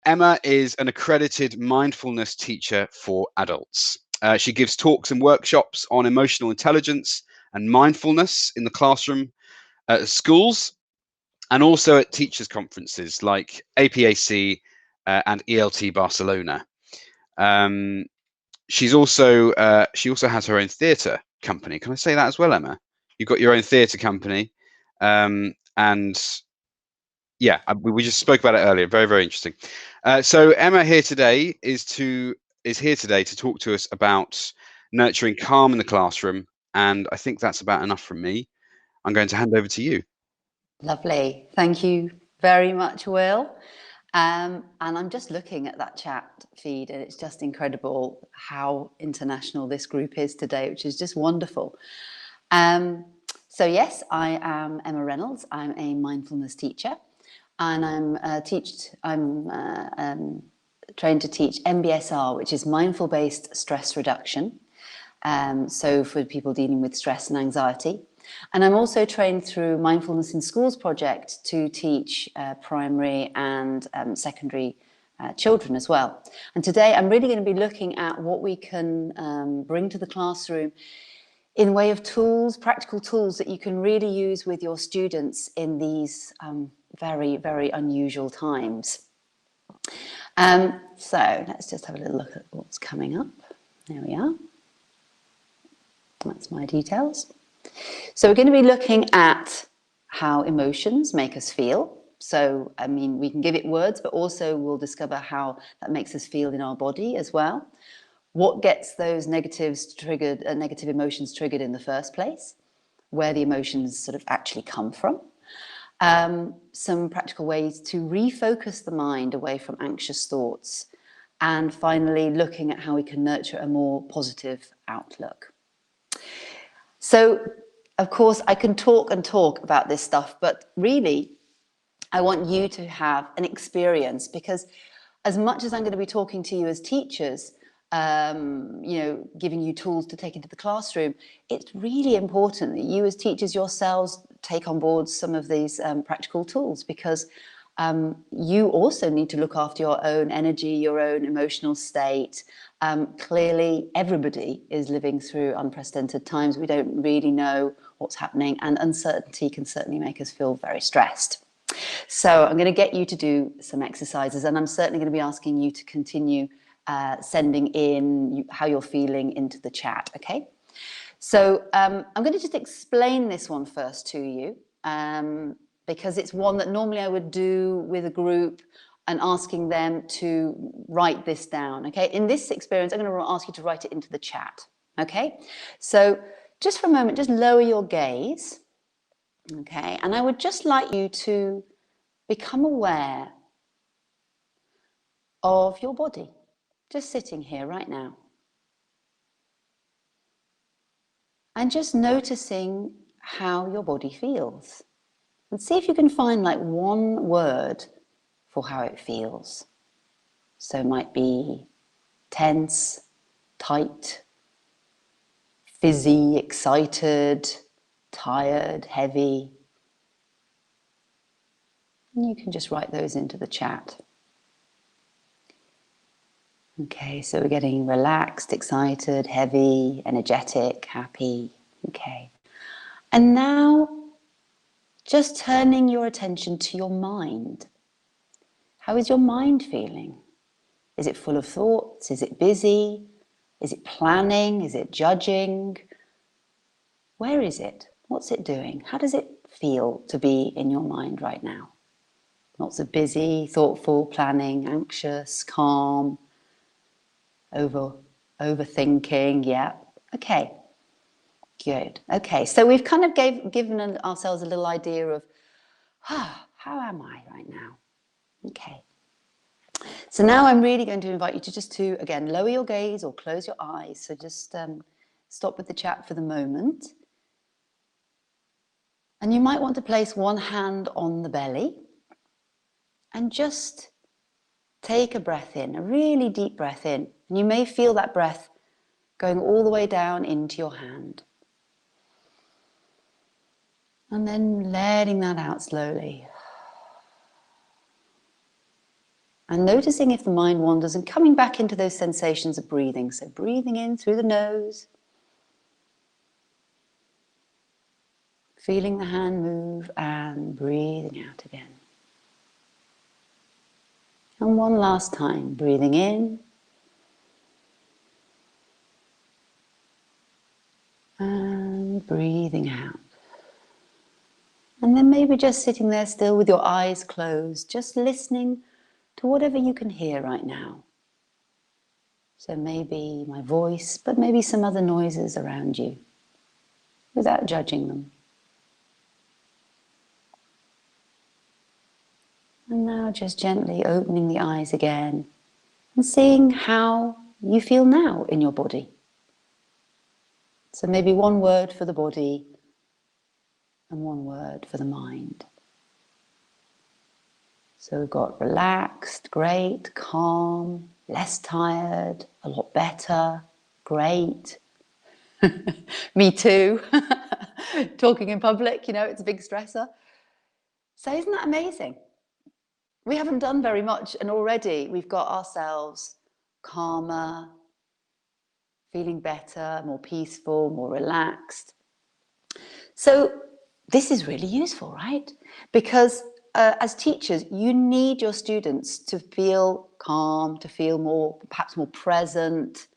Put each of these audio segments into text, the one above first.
Emma is an accredited mindfulness teacher for adults. She gives talks and workshops on emotional intelligence and mindfulness in the classroom, at schools, and also at teachers' conferences like APAC and ELT Barcelona. She also has her own theatre company. Can I say that as well, Emma? You've got your own theatre company, and yeah, we just spoke about it earlier. Very, very interesting. So Emma here today is here today to talk to us about nurturing calm in the classroom, and I think that's about enough from me. I'm going to hand over to you. Lovely. Thank you very much, Will. And I'm just looking at that chat feed, and it's just incredible how international this group is today, which is just wonderful. So yes, I am Emma Reynolds. I'm a mindfulness teacher, and I'm trained to teach MBSR, which is mindful-based stress reduction. So for people dealing with stress and anxiety. And I'm also trained through Mindfulness in Schools project to teach primary and secondary children as well. And today I'm really going to be looking at what we can bring to the classroom in way of tools, practical tools that you can really use with your students in these very, very unusual times. So let's just have a little look at what's coming up. There we are. That's my details. So we're going to be looking at how emotions make us feel. So, I mean, we can give it words, but also we'll discover how that makes us feel in our body as well. What gets those negative emotions triggered in the first place, where the emotions sort of actually come from. Some practical ways to refocus the mind away from anxious thoughts. And finally, looking at how we can nurture a more positive outlook. So, of course, I can talk and talk about this stuff, but really, I want you to have an experience, because as much as I'm going to be talking to you as teachers, giving you tools to take into the classroom, it's really important that you as teachers yourselves take on board some of these practical tools, because you also need to look after your own energy, your own emotional state. Clearly, everybody is living through unprecedented times. We don't really know what's happening, and uncertainty can certainly make us feel very stressed. So I'm going to get you to do some exercises, and I'm certainly going to be asking you to continue sending in how you're feeling into the chat, okay? So I'm going to just explain this one first to you, because it's one that normally I would do with a group and asking them to write this down, okay? In this experience, I'm going to ask you to write it into the chat, okay? So just for a moment, just lower your gaze, okay? And I would just like you to become aware of your body, just sitting here right now. And just noticing how your body feels. And see if you can find like one word for how it feels. So it might be tense, tight, fizzy, excited, tired, heavy. And you can just write those into the chat. Okay, so we're getting relaxed, excited, heavy, energetic, happy. Okay. And now, just turning your attention to your mind. How is your mind feeling? Is it full of thoughts? Is it busy? Is it planning? Is it judging? Where is it? What's it doing? How does it feel to be in your mind right now? Lots of busy, thoughtful, planning, anxious, calm, overthinking, yeah. Okay, good. Okay, so we've kind of given ourselves a little idea of, how am I right now? Okay. So now I'm really going to invite you to just again, lower your gaze or close your eyes. So just stop with the chat for the moment. And you might want to place one hand on the belly and just take a breath in, a really deep breath in. And you may feel that breath going all the way down into your hand. And then letting that out slowly. And noticing if the mind wanders and coming back into those sensations of breathing. So breathing in through the nose, feeling the hand move and breathing out again. And one last time, breathing in and breathing out. And then maybe just sitting there still with your eyes closed, just listening to whatever you can hear right now. So maybe my voice, but maybe some other noises around you, without judging them. And now just gently opening the eyes again and seeing how you feel now in your body. So maybe one word for the body and one word for the mind. So we've got relaxed, great, calm, less tired, a lot better, great. Me too. Talking in public, it's a big stressor. So isn't that amazing? We haven't done very much, and already we've got ourselves calmer, feeling better, more peaceful, more relaxed. So this is really useful, right? Because as teachers, you need your students to feel calm, to feel more, perhaps more present,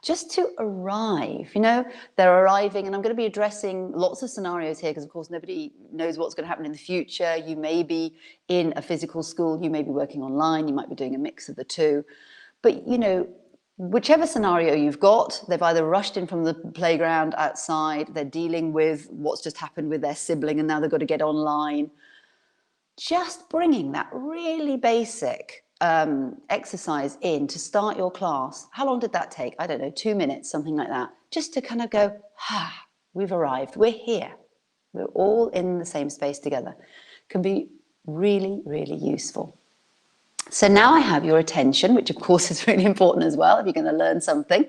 just to arrive. They're arriving, and I'm going to be addressing lots of scenarios here because, of course, nobody knows what's going to happen in the future. You may be in a physical school, you may be working online, you might be doing a mix of the two. But, whichever scenario you've got, they've either rushed in from the playground outside, they're dealing with what's just happened with their sibling, and now they've got to get online. Just bringing that really basic exercise in to start your class. How long did that take? I don't know, 2 minutes, something like that. Just to kind of go, we've arrived, we're here. We're all in the same space together. Can be really, really useful. So now I have your attention, which of course is really important as well if you're going to learn something.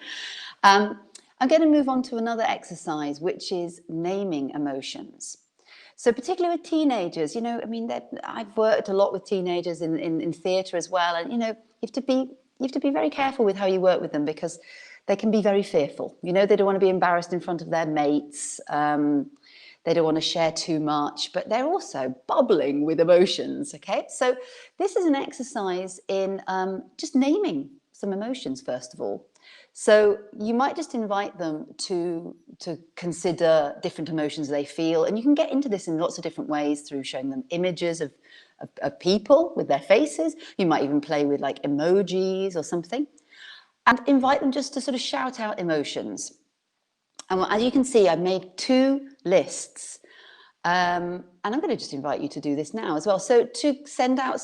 I'm going to move on to another exercise, which is naming emotions. So particularly with teenagers, I've worked a lot with teenagers in theatre as well, and you have to be very careful with how you work with them because they can be very fearful. They don't want to be embarrassed in front of their mates. They don't want to share too much, but they're also bubbling with emotions. Okay, so this is an exercise in just naming some emotions first of all. So you might just invite them to consider different emotions they feel. And you can get into this in lots of different ways through showing them images of people with their faces. You might even play with like emojis or something. And invite them just to sort of shout out emotions. And as you can see, I've made 2 lists. And I'm going to just invite you to do this now as well. So to send out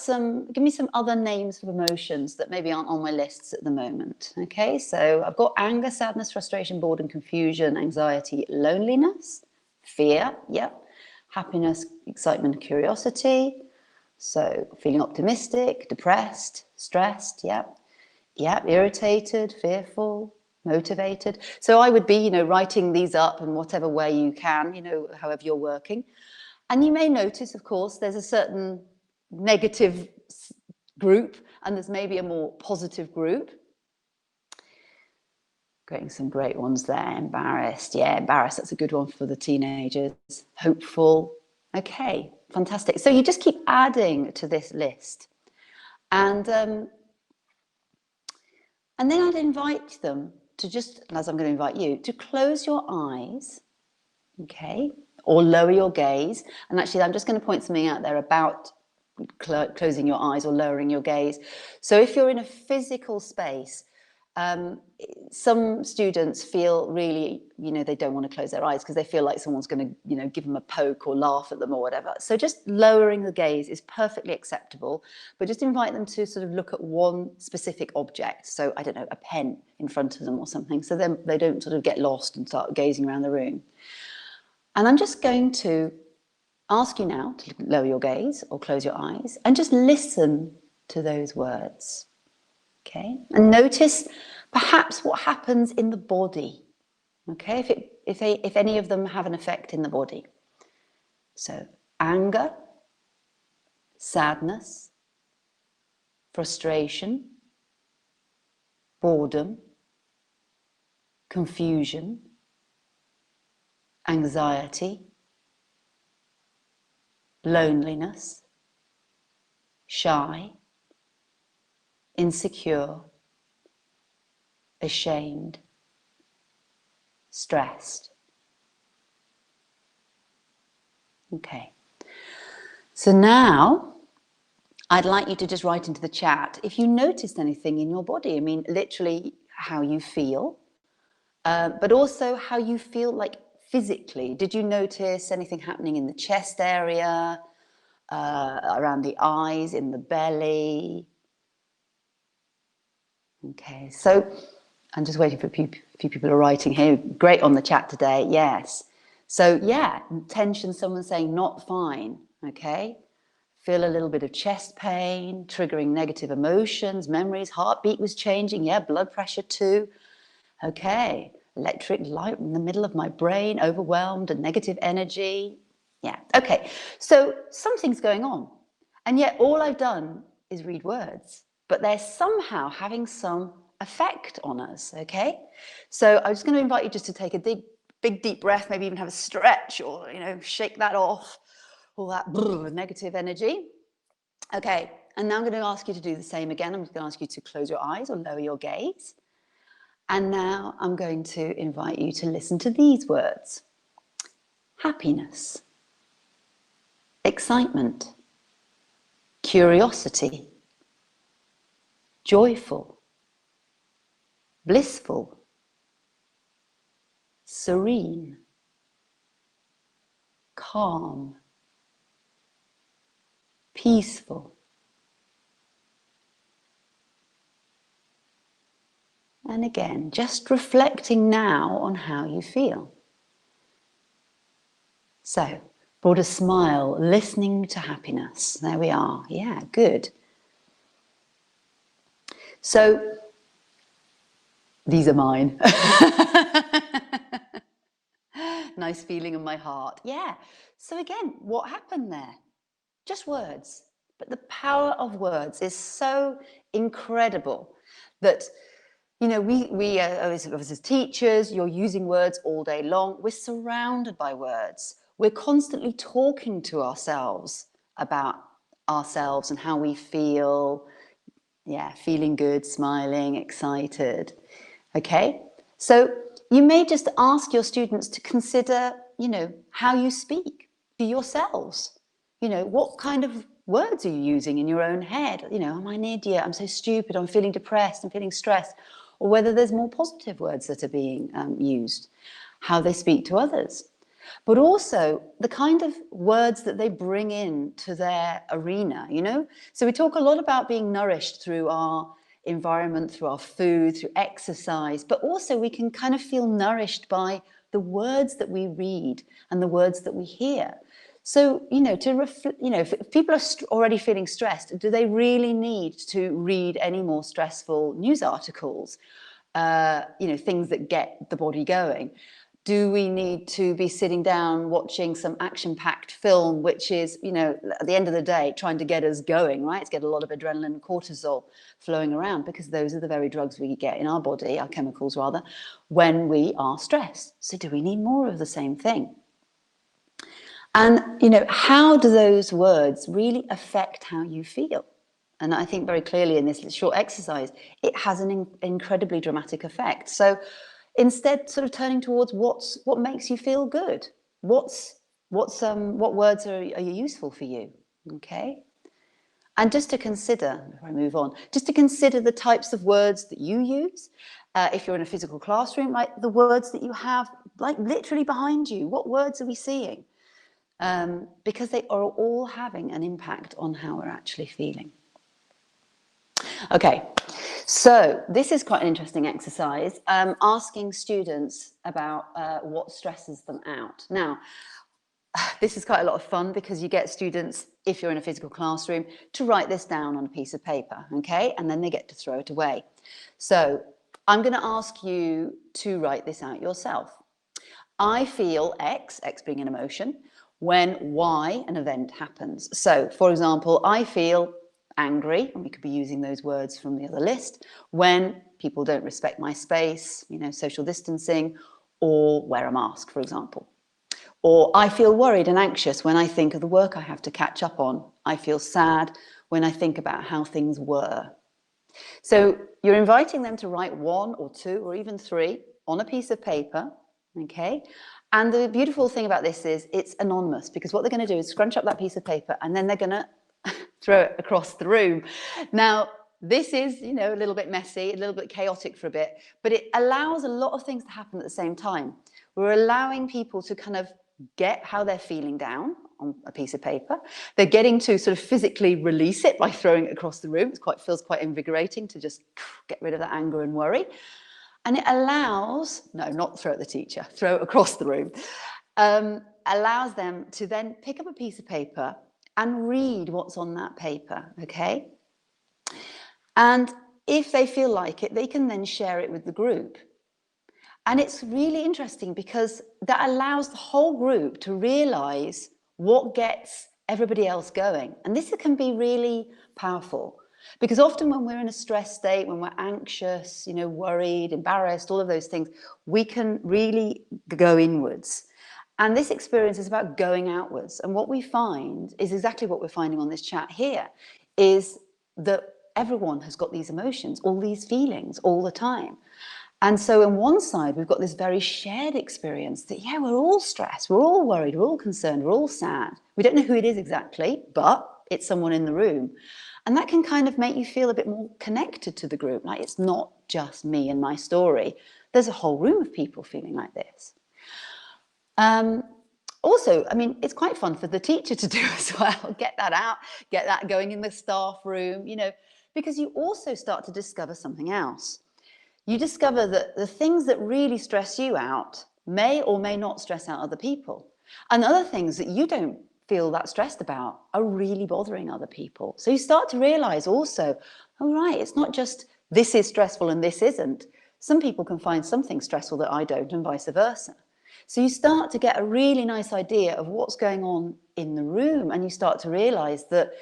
give me some other names of emotions that maybe aren't on my lists at the moment. Okay, so I've got anger, sadness, frustration, boredom, confusion, anxiety, loneliness, fear, yep, happiness, excitement, curiosity. So feeling optimistic, depressed, stressed, yep, irritated, fearful, motivated. So I would be, writing these up in whatever way you can, however you're working. And you may notice, of course, there's a certain negative group and there's maybe a more positive group. Getting some great ones there. Embarrassed. Yeah, embarrassed. That's a good one for the teenagers. Hopeful. Okay, fantastic. So you just keep adding to this list. And then I'd invite them to just, as I'm going to invite you, to close your eyes, okay, or lower your gaze. And actually, I'm just going to point something out there about closing your eyes or lowering your gaze. So if you're in a physical space, some students feel really, they don't want to close their eyes because they feel like someone's going to, give them a poke or laugh at them or whatever. So just lowering the gaze is perfectly acceptable, but just invite them to sort of look at one specific object. So I don't know, a pen in front of them or something. So then they don't sort of get lost and start gazing around the room. And I'm just going to ask you now to lower your gaze or close your eyes and just listen to those words. Okay, and notice perhaps what happens in the body. Okay, if any of them have an effect in the body. So anger, sadness, frustration, boredom, confusion, anxiety, loneliness, shy, insecure, ashamed, stressed. Okay. So now I'd like you to just write into the chat if you noticed anything in your body. I mean, literally how you feel, but also how you feel like physically. Did you notice anything happening in the chest area, around the eyes, in the belly? Okay, so I'm just waiting for a few people are writing here. Great on the chat today, yes. So yeah, tension, someone saying not fine, okay? Feel a little bit of chest pain, triggering negative emotions, memories, heartbeat was changing, yeah, blood pressure too. Okay, electric light in the middle of my brain, overwhelmed and negative energy. Yeah, okay, so something's going on. And yet all I've done is read words, but they're somehow having some effect on us, okay? So I'm just going to invite you just to take a big deep breath, maybe even have a stretch or, you know, shake that off, all that negative energy. Okay, and now I'm going to ask you to do the same again. I'm going to ask you to close your eyes or lower your gaze. And now I'm going to invite you to listen to these words. Happiness, excitement, curiosity, joyful, blissful, serene, calm, peaceful. And again, just reflecting now on how you feel. So, brought a smile, listening to happiness. There we are. Yeah, good. So, these are mine. Nice feeling in my heart. Yeah. So again, what happened there? Just words. But the power of words is so incredible that, you know, we as teachers, you're using words all day long. We're surrounded by words. We're constantly talking to ourselves about ourselves and how we feel. Yeah, feeling good, smiling, excited. Okay, so you may just ask your students to consider, you know, how you speak to yourselves. You know, what kind of words are you using in your own head? You know, I'm an idiot, I'm so stupid, I'm feeling depressed, I'm feeling stressed. Or whether there's more positive words that are being used, how they speak to others. But also the kind of words that they bring in to their arena, you know? So we talk a lot about being nourished through our environment, through our food, through exercise, but also we can kind of feel nourished by the words that we read and the words that we hear. So, you know, if people are already feeling stressed, do they really need to read any more stressful news articles? You know, things that get the body going. Do we need to be sitting down watching some action-packed film, which is, you know, at the end of the day, trying to get us going, right? It's get a lot of adrenaline and cortisol flowing around because those are the very drugs we get in our body, our chemicals rather, when we are stressed. So do we need more of the same thing? And, you know, how do those words really affect how you feel? And I think very clearly in this short exercise, it has an incredibly dramatic effect. So instead, sort of turning towards what makes you feel good. What words are you useful for you? Okay. And just to consider, before I move on, just to consider the types of words that you use. If you're in a physical classroom, like the words that you have, like literally behind you, what words are we seeing? Because they are all having an impact on how we're actually feeling. Okay, so this is quite an interesting exercise, asking students about what stresses them out. Now, this is quite a lot of fun because you get students, if you're in a physical classroom, to write this down on a piece of paper, okay? And then they get to throw it away. So I'm going to ask you to write this out yourself. I feel X being an emotion, when Y, an event happens. So, for example, I feel angry, and we could be using those words from the other list, when people don't respect my space, you know, social distancing, or wear a mask, for example. Or I feel worried and anxious when I think of the work I have to catch up on. I feel sad when I think about how things were. So you're inviting them to write 1 or 2 or even 3 on a piece of paper, okay? And the beautiful thing about this is it's anonymous, because what they're going to do is scrunch up that piece of paper and then they're going to throw it across the room. Now, this is, you know, a little bit messy, a little bit chaotic for a bit, but it allows a lot of things to happen at the same time. We're allowing people to kind of get how they're feeling down on a piece of paper. They're getting to sort of physically release it by throwing it across the room. It feels quite invigorating to just get rid of that anger and worry. And it allows, no, not throw at the teacher, throw it across the room, allows them to then pick up a piece of paper and read what's on that paper, okay? And if they feel like it, they can then share it with the group. And it's really interesting because that allows the whole group to realize what gets everybody else going. And this can be really powerful, because often when we're in a stress state, when we're anxious, you know, worried, embarrassed, all of those things, we can really go inwards. And this experience is about going outwards. And what we find is exactly what we're finding on this chat here, is that everyone has got these emotions, all these feelings all the time. And so on one side, we've got this very shared experience that, yeah, we're all stressed, we're all worried, we're all concerned, we're all sad. We don't know who it is exactly, but it's someone in the room. And that can kind of make you feel a bit more connected to the group. Like, it's not just me and my story. There's a whole room of people feeling like this. Also, I mean, it's quite fun for the teacher to do as well. Get that out, get that going in the staff room, you know, because you also start to discover something else. You discover that the things that really stress you out may or may not stress out other people. And other things that you don't feel that stressed about are really bothering other people. So you start to realize also, oh, right, it's not just this is stressful and this isn't. Some people can find something stressful that I don't, and vice versa. So you start to get a really nice idea of what's going on in the room, and you start to realize that,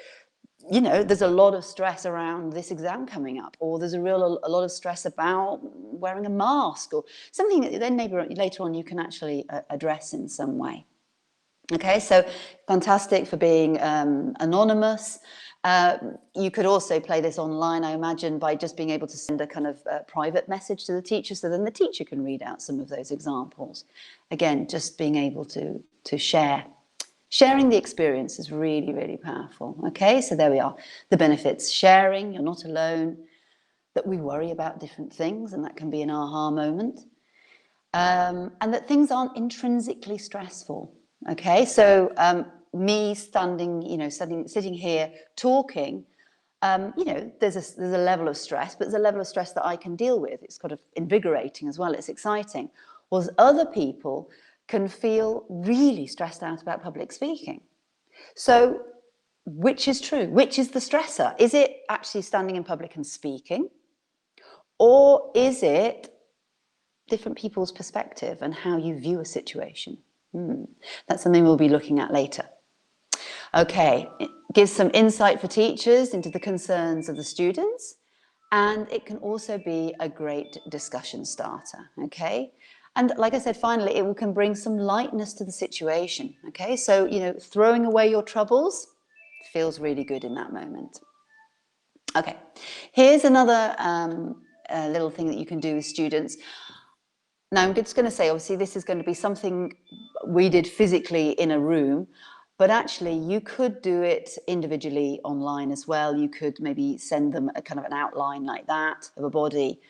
you know, there's a lot of stress around this exam coming up, or there's a lot of stress about wearing a mask, or something that then maybe later on you can actually address in some way. Okay, so fantastic for being anonymous. You could also play this online, I imagine, by just being able to send a kind of private message to the teacher, so then the teacher can read out some of those examples. Again, just being able to share. Sharing the experience is really, really powerful. Okay, so there we are. The benefits: sharing, you're not alone, that we worry about different things, and that can be an aha moment, and that things aren't intrinsically stressful. Okay, so me standing, you know, sitting here talking, you know, there's a level of stress, but there's a level of stress that I can deal with. It's kind of invigorating as well. It's exciting. Whereas other people can feel really stressed out about public speaking. So which is true? Which is the stressor? Is it actually standing in public and speaking? Or is it different people's perspective and how you view a situation? That's something we'll be looking at later. Okay, it gives some insight for teachers into the concerns of the students, and it can also be a great discussion starter, okay? And like I said, finally, it can bring some lightness to the situation, okay? So, you know, throwing away your troubles feels really good in that moment. Okay, here's another little thing that you can do with students. Now, I'm just going to say, obviously, this is going to be something we did physically in a room, but actually you could do it individually online as well. You could maybe send them a kind of an outline like that of a body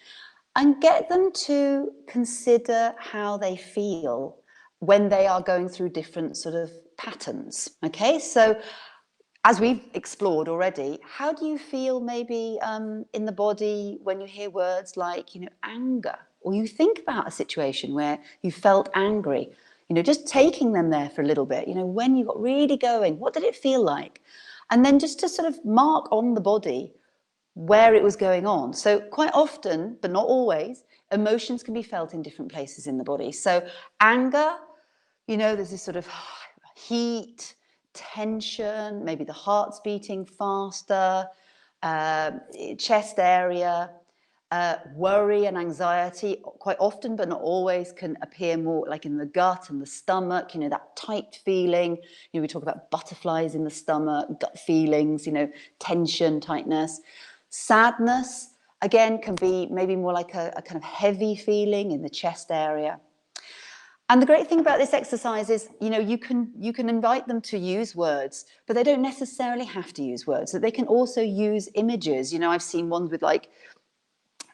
and get them to consider how they feel when they are going through different sort of patterns. Okay, so as we've explored already, how do you feel maybe in the body when you hear words like, you know, anger, or you think about a situation where you felt angry, you know, just taking them there for a little bit, you know, when you got really going, what did it feel like? And then just to sort of mark on the body where it was going on. So quite often, but not always, emotions can be felt in different places in the body. So anger, you know, there's this sort of heat, tension, maybe the heart's beating faster, chest area. Worry and anxiety quite often, but not always, can appear more like in the gut and the stomach, you know, that tight feeling. You know, we talk about butterflies in the stomach, gut feelings, you know, tension, tightness. Sadness, again, can be maybe more like a kind of heavy feeling in the chest area. And the great thing about this exercise is, you know, you can invite them to use words, but they don't necessarily have to use words. So they can also use images. You know, I've seen ones with like,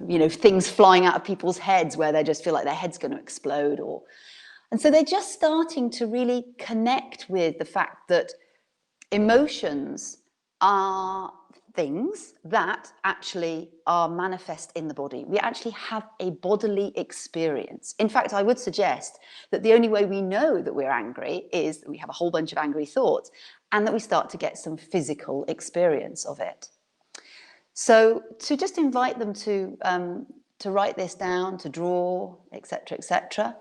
you know, things flying out of people's heads where they just feel like their head's going to explode. And so they're just starting to really connect with the fact that emotions are things that actually are manifest in the body. We actually have a bodily experience. In fact, I would suggest that the only way we know that we're angry is that we have a whole bunch of angry thoughts and that we start to get some physical experience of it. So to just invite them to write this down, to draw, etc., etc.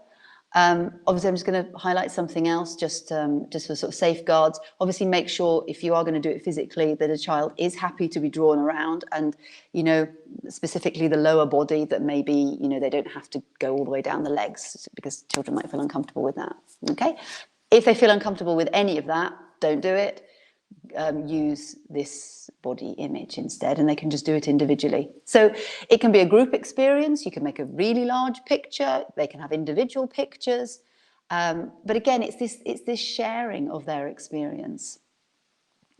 Obviously, I'm just going to highlight something else, just for sort of safeguards. Obviously, make sure if you are going to do it physically that a child is happy to be drawn around, and you know, specifically the lower body, that maybe, you know, they don't have to go all the way down the legs, because children might feel uncomfortable with that. Okay, if they feel uncomfortable with any of that, don't do it. Use this body image instead, and they can just do it individually. So it can be a group experience. You can make a really large picture. They can have individual pictures, but again, it's this sharing of their experience.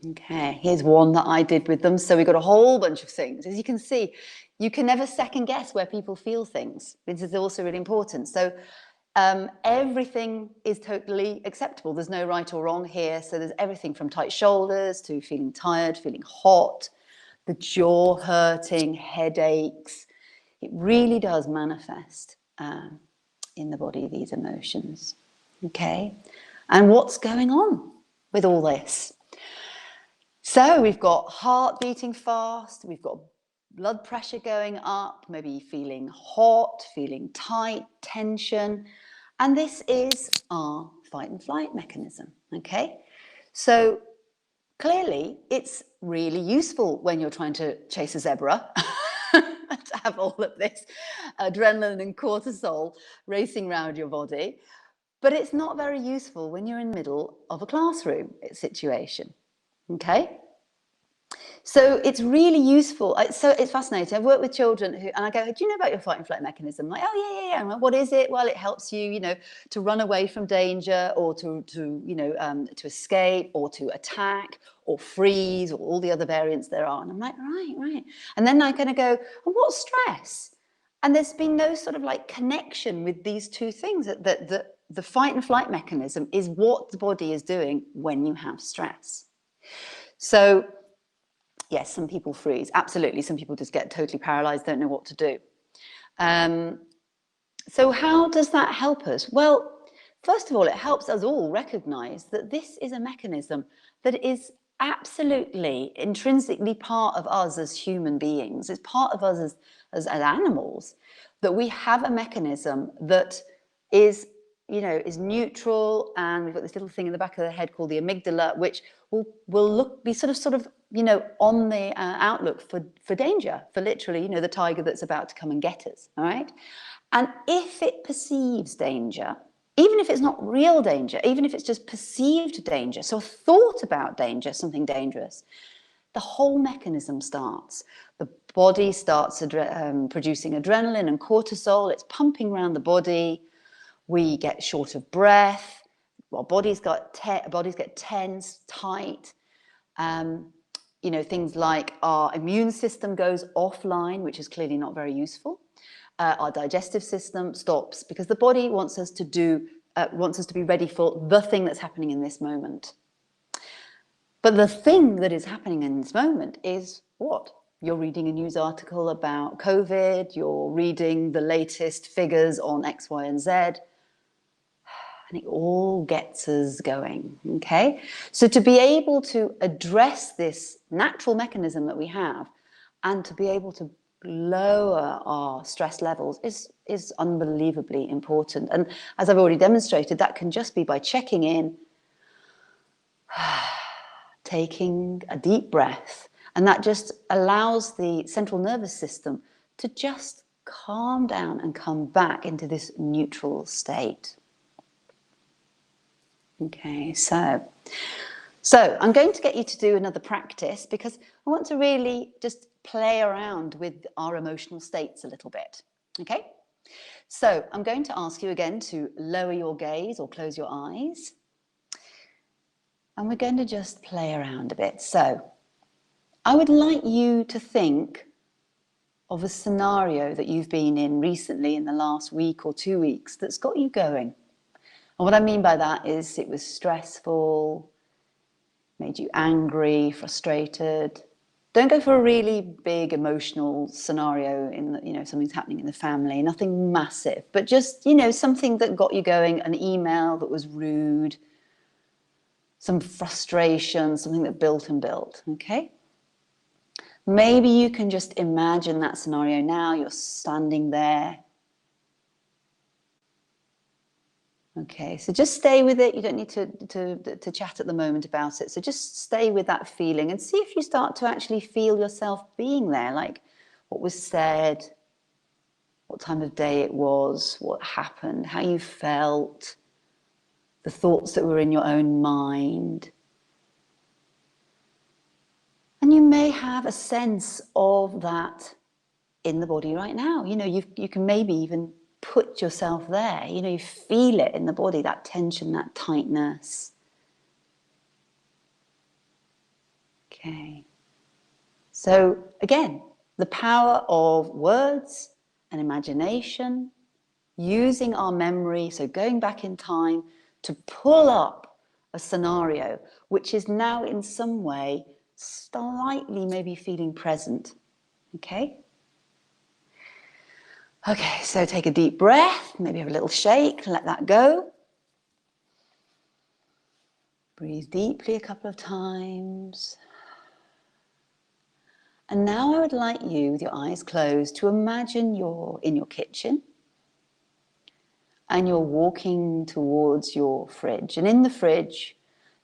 Okay, here's one that I did with them. So we got a whole bunch of things. As you can see, you can never second guess where people feel things. This is also really important. So everything is totally acceptable. There's no right or wrong here. So there's everything from tight shoulders to feeling tired, feeling hot, the jaw hurting, headaches. It really does manifest in the body, these emotions. Okay, and what's going on with all this? So we've got heart beating fast, we've got blood pressure going up, maybe feeling hot, feeling tight, tension. And this is our fight and flight mechanism, okay? So clearly it's really useful when you're trying to chase a zebra to have all of this adrenaline and cortisol racing around your body. But it's not very useful when you're in the middle of a classroom situation, okay? So it's really useful. So it's fascinating. I've worked with children who, and I go, do you know about your fight and flight mechanism? Like, oh, yeah. I'm like, what is it? Well, it helps you, you know, to run away from danger, or to you know, to escape, or to attack, or freeze, or all the other variants there are. And I'm like, right. And then I kind of go, well, what's stress? And there's been no sort of like connection with these two things, that the fight and flight mechanism is what the body is doing when you have stress. So yes, some people freeze. Absolutely. Some people just get totally paralyzed, don't know what to do. So how does that help us? Well, first of all, it helps us all recognize that this is a mechanism that is absolutely intrinsically part of us as human beings. It's part of us as animals, that we have a mechanism that is, you know, is neutral, and we've got this little thing in the back of the head called the amygdala, which will be sort of, you know, on the outlook for danger, for literally, you know, the tiger that's about to come and get us, all right? And if it perceives danger, even if it's not real danger, even if it's just perceived danger, so thought about danger, something dangerous, the whole mechanism starts. The body starts producing adrenaline and cortisol. It's pumping around the body. We get short of breath. Well, bodies get tense, tight. You know, things like our immune system goes offline, which is clearly not very useful. Our digestive system stops, because the body wants us to be ready for the thing that's happening in this moment. But the thing that is happening in this moment is what? You're reading a news article about COVID, you're reading the latest figures on X, Y, and Z, and it all gets us going, okay? So to be able to address this natural mechanism that we have, and to be able to lower our stress levels is unbelievably important. And as I've already demonstrated, that can just be by checking in, taking a deep breath, And that just allows the central nervous system to just calm down and come back into this neutral state. Okay, so I'm going to get you to do another practice because I want to really just play around with our emotional states a little bit. Okay, so I'm going to ask you again to lower your gaze or close your eyes. And we're going to just play around a bit. So I would like you to think of a scenario that you've been in recently in the last week or 2 weeks that's got you going. And what I mean by that is it was stressful, made you angry, frustrated. Don't go for a really big emotional scenario in the, something's happening in the family, nothing massive, but just, something that got you going, an email that was rude, some frustration, something that built and built, okay? Maybe you can just imagine that scenario now. You're standing there. Okay, so just stay with it. You don't need to chat at the moment about it. So just stay with that feeling and see if you start to actually feel yourself being there, like what was said, what time of day it was, what happened, how you felt, the thoughts that were in your own mind. And you may have a sense of that in the body right now. You can maybe even put yourself there. You feel it in the body, that tension, that tightness. Okay. So again, the power of words and imagination, using our memory, so going back in time to pull up a scenario which is now in some way slightly maybe feeling present. Okay? Okay, so take a deep breath, maybe have a little shake, let that go. Breathe deeply a couple of times. And now I would like you, with your eyes closed, to imagine you're in your kitchen and you're walking towards your fridge. And in the fridge,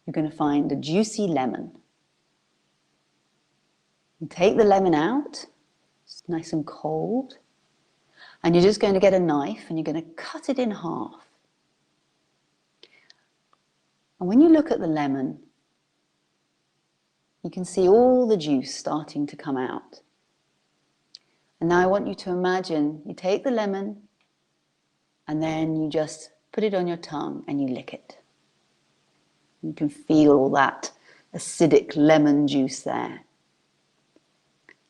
you're going to find a juicy lemon. You take the lemon out, it's nice and cold, and you're just going to get a knife and you're going to cut it in half. And when you look at the lemon, you can see all the juice starting to come out. And now I want you to imagine you take the lemon and then you just put it on your tongue and you lick it. You can feel all that acidic lemon juice there.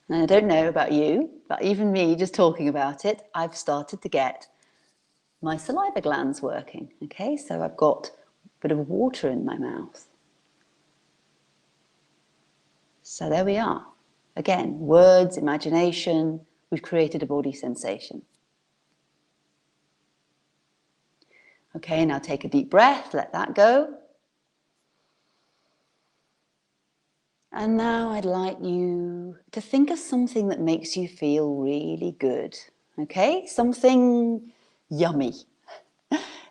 And I don't know about you, but even me just talking about it, I've started to get my saliva glands working. Okay, so I've got a bit of water in my mouth. So there we are. Again, words, imagination, we've created a body sensation. Okay, now take a deep breath, let that go. And now I'd like you to think of something that makes you feel really good. Okay, something yummy.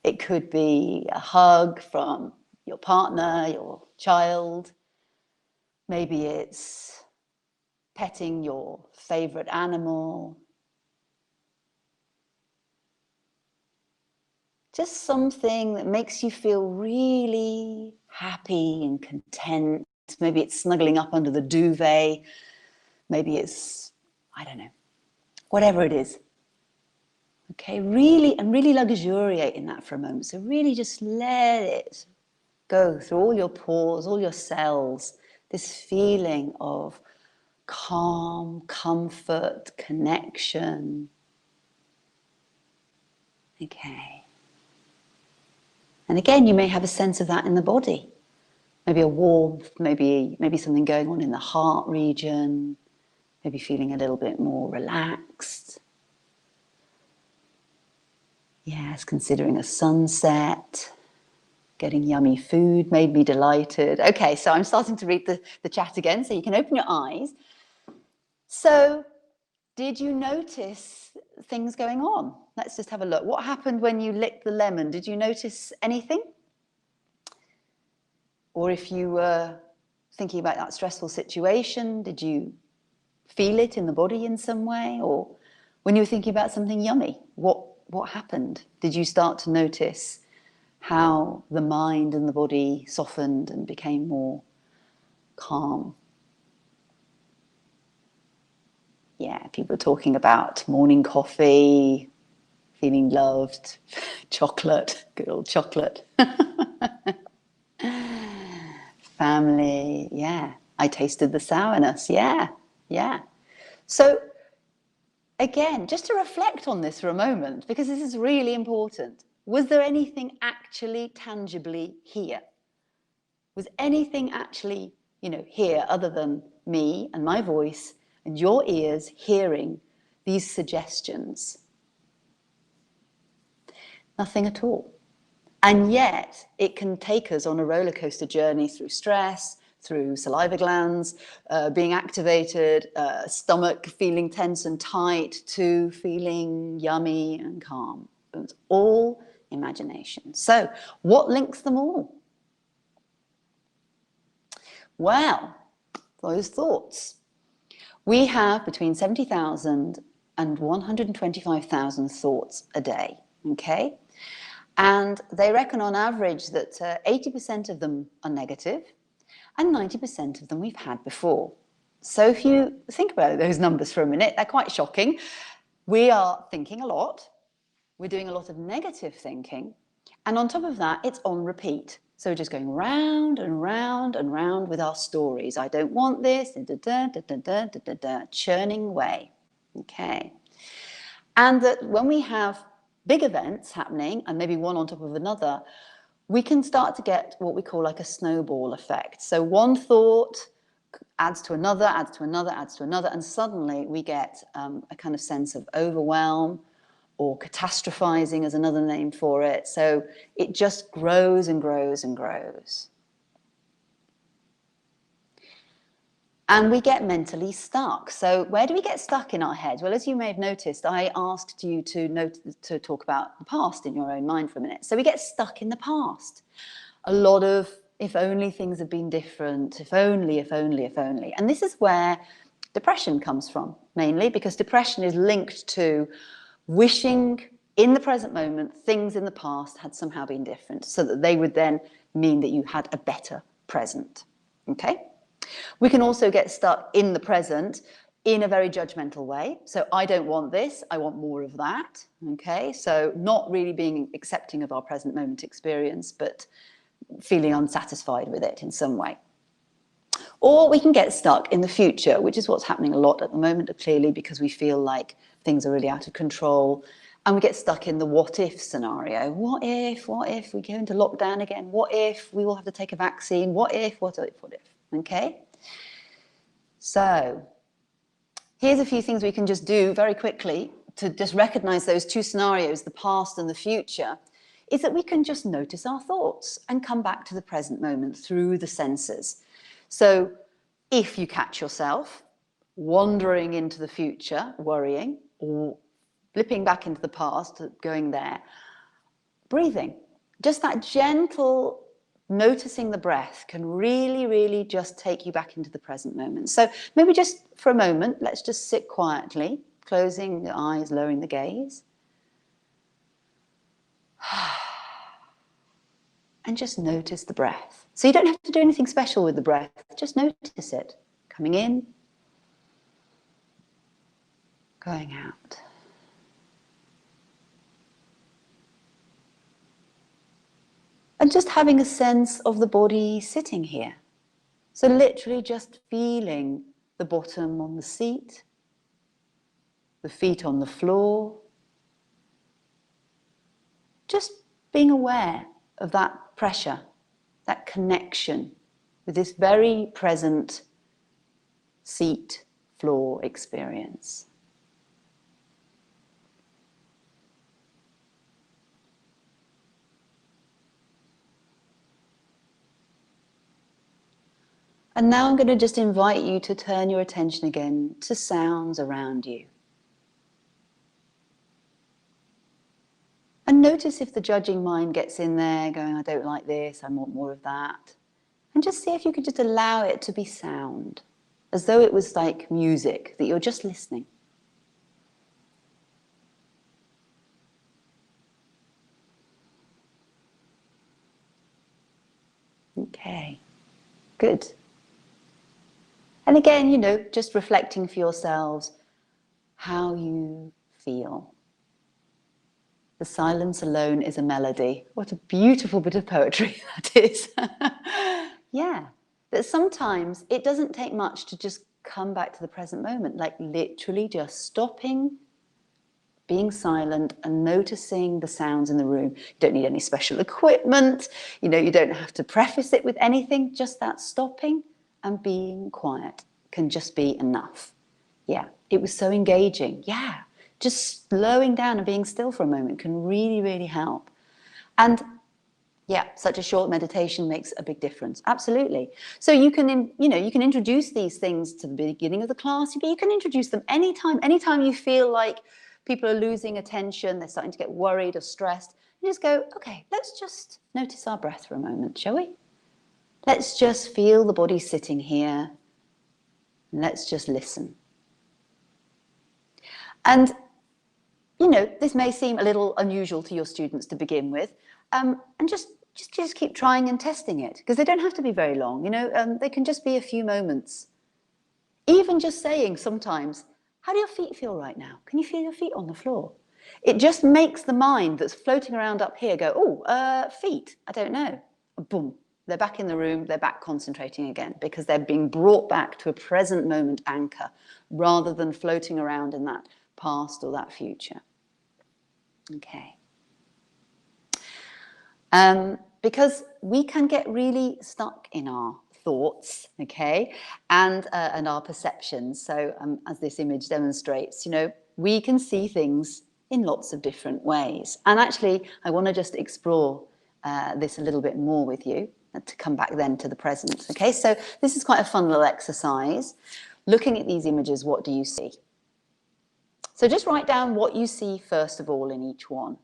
It could be a hug from your partner, your child. Maybe it's petting your favorite animal. Just something that makes you feel really happy and content. Maybe it's snuggling up under the duvet. Maybe it's, I don't know, whatever it is. Okay, really luxuriate in that for a moment. So really just let it go through all your pores, all your cells, this feeling of calm, comfort, connection. Okay. And again, you may have a sense of that in the body. Maybe a warmth, maybe something going on in the heart region, maybe feeling a little bit more relaxed. Yes, considering a sunset, getting yummy food made me delighted. Okay, so I'm starting to read the chat again, so you can open your eyes. So, did you notice things going on? Let's just have a look. What happened when you licked the lemon? Did you notice anything? Or if you were thinking about that stressful situation, did you feel it in the body in some way? Or when you were thinking about something yummy, what happened? Did you start to notice how the mind and the body softened and became more calm? Yeah, people are talking about morning coffee, feeling loved, chocolate, good old chocolate. Family, yeah. I tasted the sourness, yeah. So again, just to reflect on this for a moment, because this is really important. Was there anything actually tangibly here? Was anything actually, here other than me and my voice and your ears hearing these suggestions? Nothing at all. And yet it can take us on a roller coaster journey through stress, through saliva glands being activated, stomach feeling tense and tight, to feeling yummy and calm. It's all imagination. So what links them all? Well, those thoughts. We have between 70,000 and 125,000 thoughts a day, okay? And they reckon on average that 80% of them are negative and 90% of them we've had before. So if you think about those numbers for a minute, they're quite shocking. We are thinking a lot. We're doing a lot of negative thinking. And on top of that, it's on repeat. So we're just going round and round and round with our stories. I don't want this, churning away. Okay. And that when we have big events happening, and maybe one on top of another, we can start to get what we call like a snowball effect. So one thought adds to another, adds to another, adds to another, and suddenly we get a kind of sense of overwhelm, or catastrophizing is another name for it. So it just grows and grows and grows. And we get mentally stuck. So where do we get stuck in our head? Well, as you may have noticed, I asked you to talk about the past in your own mind for a minute. So we get stuck in the past. A lot of if only things had been different, if only, if only, if only. And this is where depression comes from, mainly because depression is linked to wishing in the present moment things in the past had somehow been different, so that they would then mean that you had a better present. Okay? We can also get stuck in the present in a very judgmental way. So I don't want this, I want more of that. Okay? So not really being accepting of our present moment experience, but feeling unsatisfied with it in some way. Or we can get stuck in the future, which is what's happening a lot at the moment, clearly, because we feel like things are really out of control. And we get stuck in the what if scenario. What if we go into lockdown again? What if we all have to take a vaccine? What if? Okay? So here's a few things we can just do very quickly to just recognize those two scenarios, the past and the future, is that we can just notice our thoughts and come back to the present moment through the senses. So if you catch yourself wandering into the future, worrying, or flipping back into the past, going there, breathing, just that gentle noticing the breath can really, really just take you back into the present moment. So maybe just for a moment, let's just sit quietly, closing the eyes, lowering the gaze. And just notice the breath. So you don't have to do anything special with the breath, just notice it. Coming in, going out. And just having a sense of the body sitting here. So literally just feeling the bottom on the seat, the feet on the floor. Just being aware of that pressure, that connection with this very present seat, floor experience. And now I'm going to just invite you to turn your attention again to sounds around you. And notice if the judging mind gets in there going, I don't like this, I want more of that. And just see if you could just allow it to be sound, as though it was like music, that you're just listening. Okay, good. And again, you know, just reflecting for yourselves how you feel. The silence alone is a melody. What a beautiful bit of poetry that is. Yeah, that sometimes it doesn't take much to just come back to the present moment, like literally just stopping, being silent and noticing the sounds in the room. You don't need any special equipment, you know, you don't have to preface it with anything, just that stopping and being quiet can just be enough. Yeah, it was so engaging. Yeah, just slowing down and being still for a moment can really, really help. And yeah, such a short meditation makes a big difference. Absolutely. So you can, you know, you can introduce these things to the beginning of the class. You can introduce them anytime you feel like people are losing attention, they're starting to get worried or stressed. You just go, okay, let's just notice our breath for a moment, shall we? Let's just feel the body sitting here. And let's just listen. And, you know, this may seem a little unusual to your students to begin with, and just keep trying and testing it, because they don't have to be very long, you know, they can just be a few moments. Even just saying sometimes, how do your feet feel right now? Can you feel your feet on the floor? It just makes the mind that's floating around up here go, oh, feet, I don't know. Boom, they're back in the room, they're back concentrating again, because they're being brought back to a present moment anchor rather than floating around in that past or that future. Okay. Because we can get really stuck in our thoughts, okay, and our perceptions. So as this image demonstrates, you know, we can see things in lots of different ways. And actually, I want to just explore this a little bit more with you to come back then to the present. Okay, so this is quite a fun little exercise. Looking at these images, what do you see? So just write down what you see first of all in each one.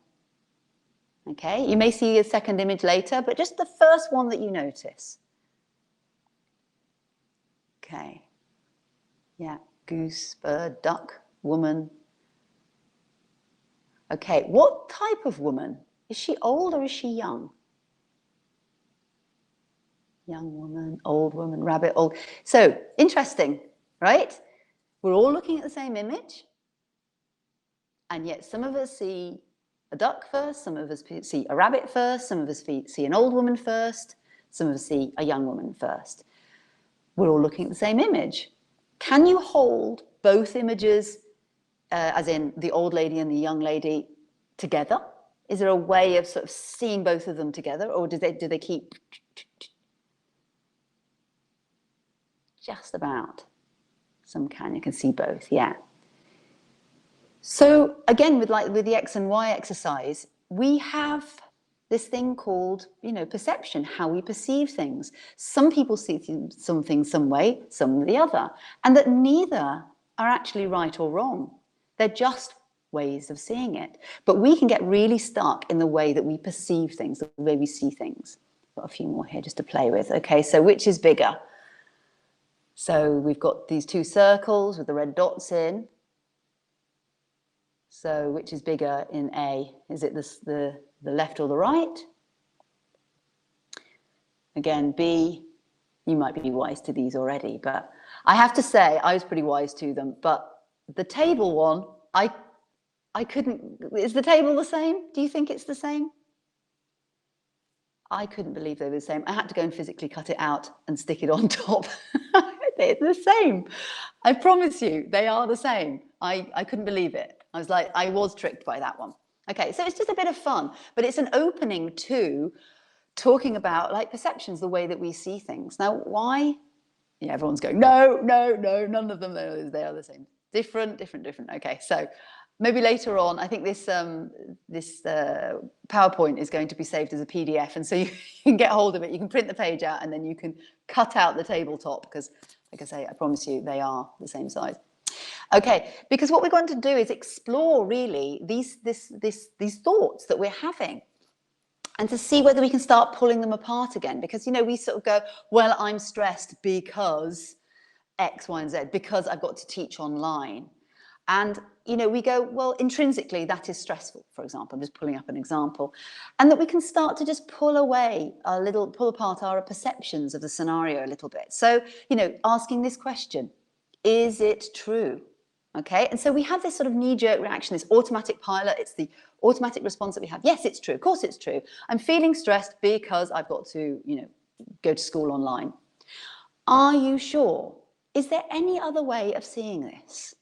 Okay, you may see a second image later, but just the first one that you notice. Okay, yeah, goose, bird, duck, woman. Okay, what type of woman? Is she old or is she young? Young woman, old woman, rabbit, old. So, interesting, right? We're all looking at the same image, and yet some of us see a duck first, some of us see a rabbit first, some of us see an old woman first, some of us see a young woman first. We're all looking at the same image. Can you hold both images, as in the old lady and the young lady, together? Is there a way of sort of seeing both of them together, or do they keep just about? Some you can see both, yeah. So again, with the X and Y exercise, we have this thing called, you know, perception, how we perceive things. Some people see some things some way, some the other, and that neither are actually right or wrong. They're just ways of seeing it. But we can get really stuck in the way that we perceive things, the way we see things. Got a few more here just to play with. Okay, so which is bigger? So we've got these two circles with the red dots in. So which is bigger in A? Is it the left or the right? Again, B, you might be wise to these already, but I have to say I was pretty wise to them. But the table one, I couldn't. Is the table the same? Do you think it's the same? I couldn't believe they were the same. I had to go and physically cut it out and stick it on top. They're the same. I promise you, they are the same. I couldn't believe it. I was like, I was tricked by that one. Okay, so it's just a bit of fun, but it's an opening to talking about like perceptions, the way that we see things. Now, why? Yeah, everyone's going, no, none of them, they are the same. Different. Okay, so maybe later on, I think this PowerPoint is going to be saved as a PDF, and so you can get hold of it. You can print the page out, and then you can cut out the tabletop, because, like I say, I promise you, they are the same size. Okay, because what we're going to do is explore really these thoughts that we're having. and to see whether we can start pulling them apart again. Because, you know, we sort of go, well, I'm stressed because X, Y, and Z, because I've got to teach online. And, you know, we go, well, intrinsically, that is stressful, for example. I'm just pulling up an example. And that we can start to just pull apart our perceptions of the scenario a little bit. So, you know, asking this question, is it true? Okay, and so we have this sort of knee-jerk reaction, this automatic pilot. It's the automatic response that we have. Yes, it's true. Of course it's true. I'm feeling stressed because I've got to, you know, go to school online. Are you sure? Is there any other way of seeing this?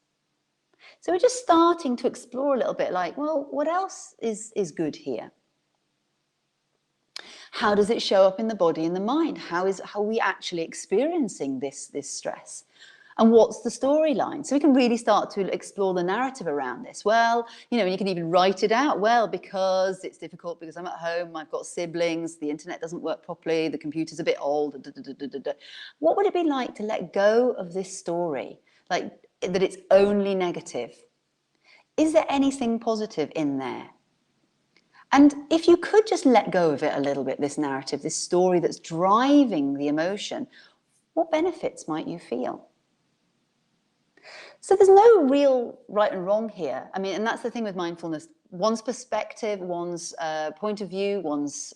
So we're just starting to explore a little bit like, well, what else is good here? How does it show up in the body and the mind? How are we actually experiencing this stress? And what's the storyline? So we can really start to explore the narrative around this. Well, you know, you can even write it out. Well, because it's difficult, because I'm at home, I've got siblings, the internet doesn't work properly, the computer's a bit old. What would it be like to let go of this story? Like that it's only negative. Is there anything positive in there? And if you could just let go of it a little bit, this narrative, this story that's driving the emotion, what benefits might you feel? So there's no real right and wrong here. I mean, and that's the thing with mindfulness. One's perspective, one's point of view, one's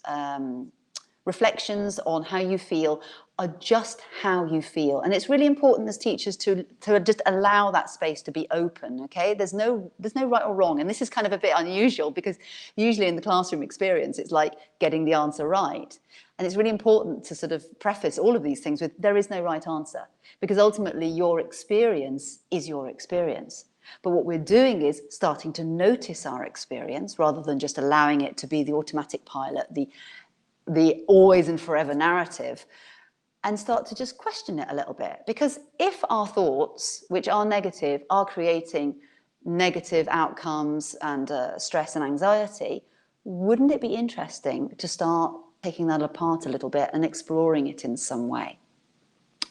reflections on how you feel are just how you feel. And it's really important as teachers to just allow that space to be open, okay? There's no right or wrong. And this is kind of a bit unusual because usually in the classroom experience, it's like getting the answer right. And it's really important to sort of preface all of these things with there is no right answer, because ultimately your experience is your experience. But what we're doing is starting to notice our experience rather than just allowing it to be the automatic pilot, the always and forever narrative, and start to just question it a little bit. Because if our thoughts, which are negative, are creating negative outcomes and stress and anxiety, wouldn't it be interesting to start taking that apart a little bit and exploring it in some way?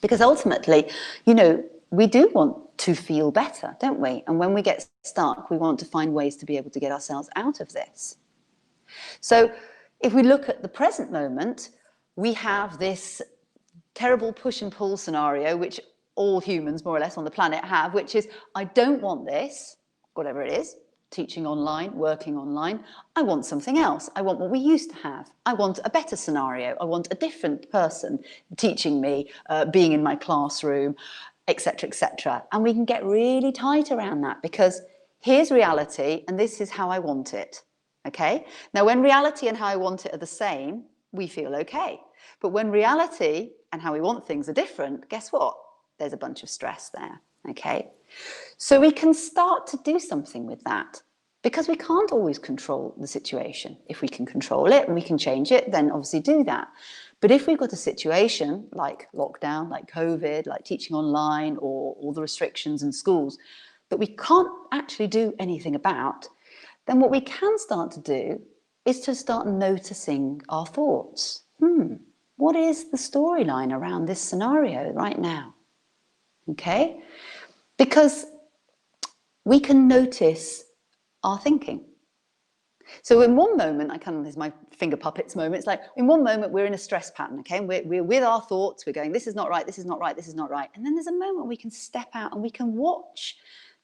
Because ultimately, you know, we do want to feel better, don't we? And when we get stuck, we want to find ways to be able to get ourselves out of this. So if we look at the present moment, we have this terrible push and pull scenario, which all humans more or less on the planet have, which is, I don't want this, whatever it is, teaching online, working online. I want something else. I want what we used to have. I want a better scenario. I want a different person teaching me, being in my classroom, etc., etc. And we can get really tight around that because here's reality and this is how I want it. Okay? Now, when reality and how I want it are the same, we feel okay. But when reality and how we want things are different, guess what? There's a bunch of stress there. Okay? So we can start to do something with that because we can't always control the situation. If we can control it and we can change it, then obviously do that. But if we've got a situation like lockdown, like COVID, like teaching online or all the restrictions in schools that we can't actually do anything about, then what we can start to do is to start noticing our thoughts. What is the storyline around this scenario right now? Okay? Because we can notice our thinking. So in one moment, there's my finger puppets moment. It's like in one moment we're in a stress pattern, okay? And we're with our thoughts, we're going, this is not right, this is not right, this is not right. And then there's a moment we can step out and we can watch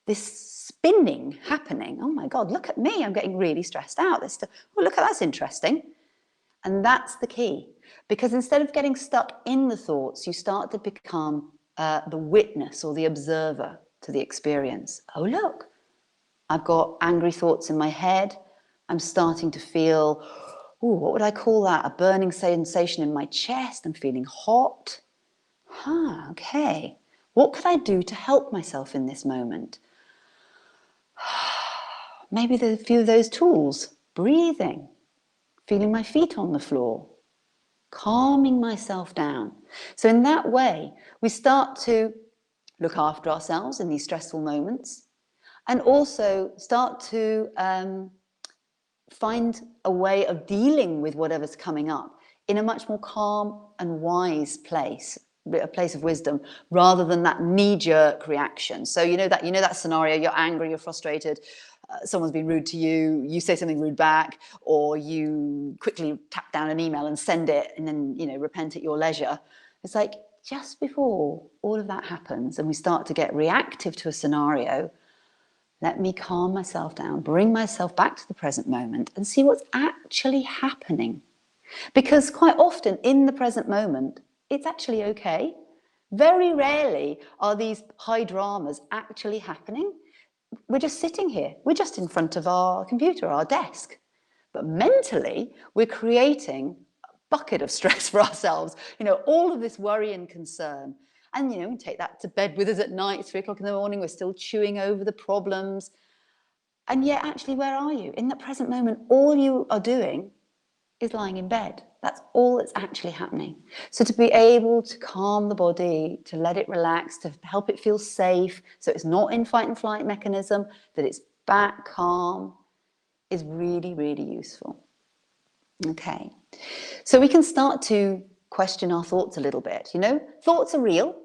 this spinning happening. Oh my God, look at me, I'm getting really stressed out. Oh, look at that's interesting. And that's the key. Because instead of getting stuck in the thoughts, you start to become the witness or the observer to the experience. Oh, look, I've got angry thoughts in my head. I'm starting to feel, what would I call that? A burning sensation in my chest. I'm feeling hot. Okay. What could I do to help myself in this moment? Maybe there's a few of those tools. Breathing, feeling my feet on the floor, calming myself down. So in that way, we start to look after ourselves in these stressful moments and also start to find a way of dealing with whatever's coming up in a much more calm and wise place a place of wisdom, rather than that knee-jerk reaction. So that scenario, you're angry, you're frustrated, someone's been rude to you, you say something rude back, or you quickly tap down an email and send it, and then repent at your leisure. It's like, just before all of that happens and we start to get reactive to a scenario, let me calm myself down, bring myself back to the present moment and see what's actually happening. Because quite often in the present moment, it's actually okay. Very rarely are these high dramas actually happening. We're just sitting here. We're just in front of our computer, our desk. But mentally, we're creating a bucket of stress for ourselves. All of this worry and concern. And, we take that to bed with us at night, 3 o'clock in the morning, we're still chewing over the problems. And yet, actually, where are you? In the present moment, all you are doing is lying in bed. That's all that's actually happening. So to be able to calm the body, to let it relax, to help it feel safe, so it's not in fight and flight mechanism, that it's back calm, is really, really useful. Okay, so we can start to question our thoughts a little bit. Thoughts are real,